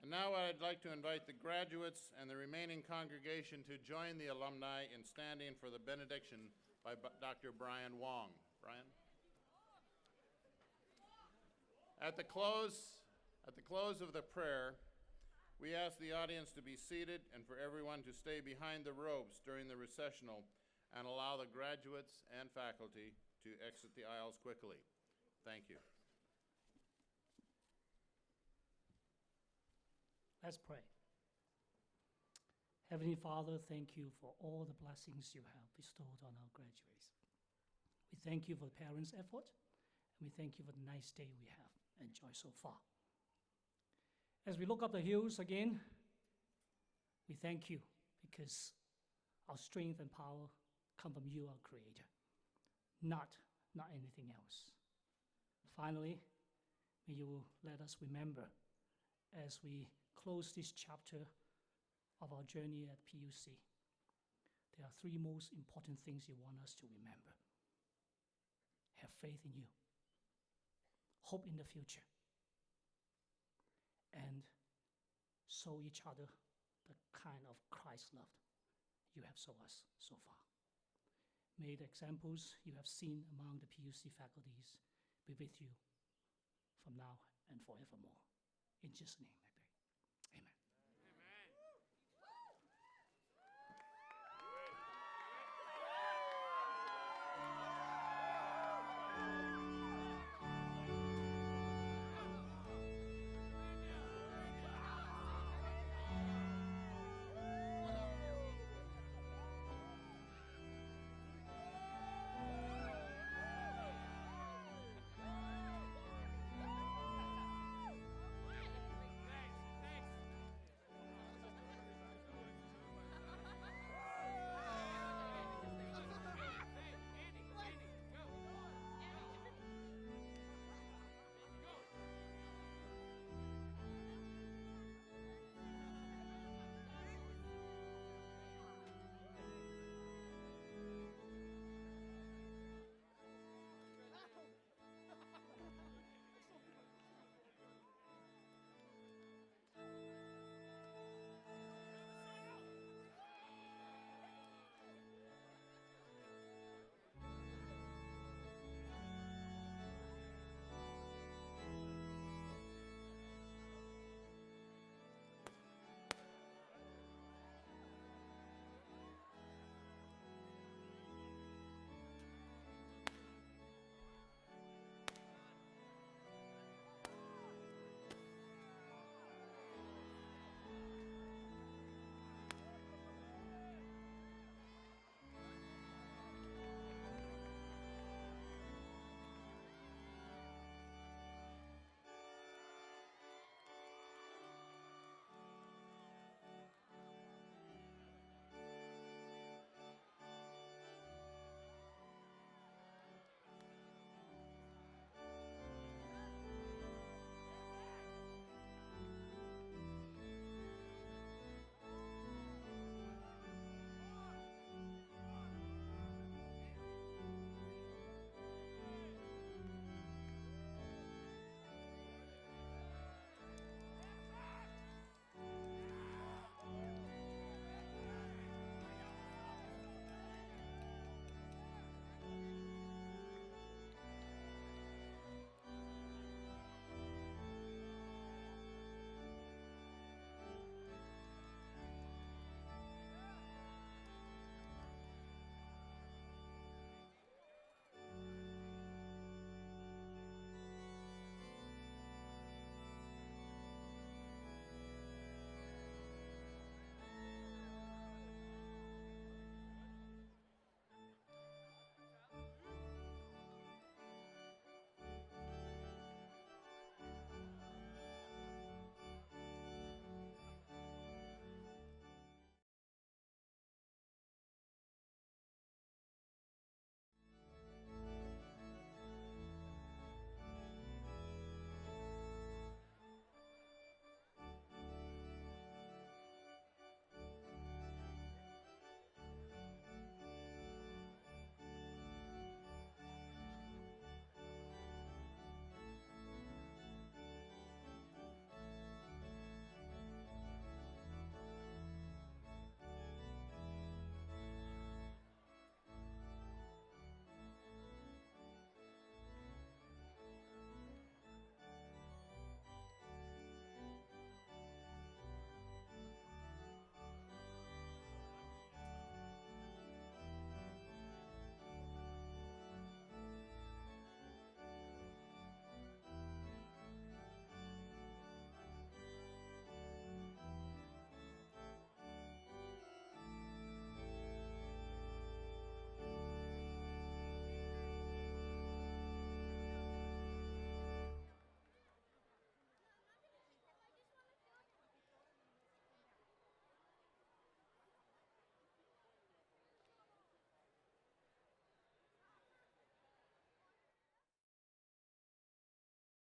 And now I'd like to invite the graduates and the remaining congregation to join the alumni in standing for the benediction by Dr. Brian Wong. Brian? At the close of the prayer, we ask the audience to be seated and for everyone to stay behind the ropes during the recessional and allow the graduates and faculty to exit the aisles quickly. Thank you. Let's pray. Heavenly Father, thank you for all the blessings you have bestowed on our graduates. We thank you for the parents' effort, and we thank you for the nice day we have enjoyed so far. As we look up the hills again, we thank you because our strength and power come from you, our Creator, not anything else. Finally, may you let us remember as we close this chapter of our journey at PUC. There are three most important things you want us to remember. Have faith in you, hope in the future, and show each other the kind of Christ love you have shown us so far. May the examples you have seen among the PUC faculties be with you from now and forevermore. In Jesus' name.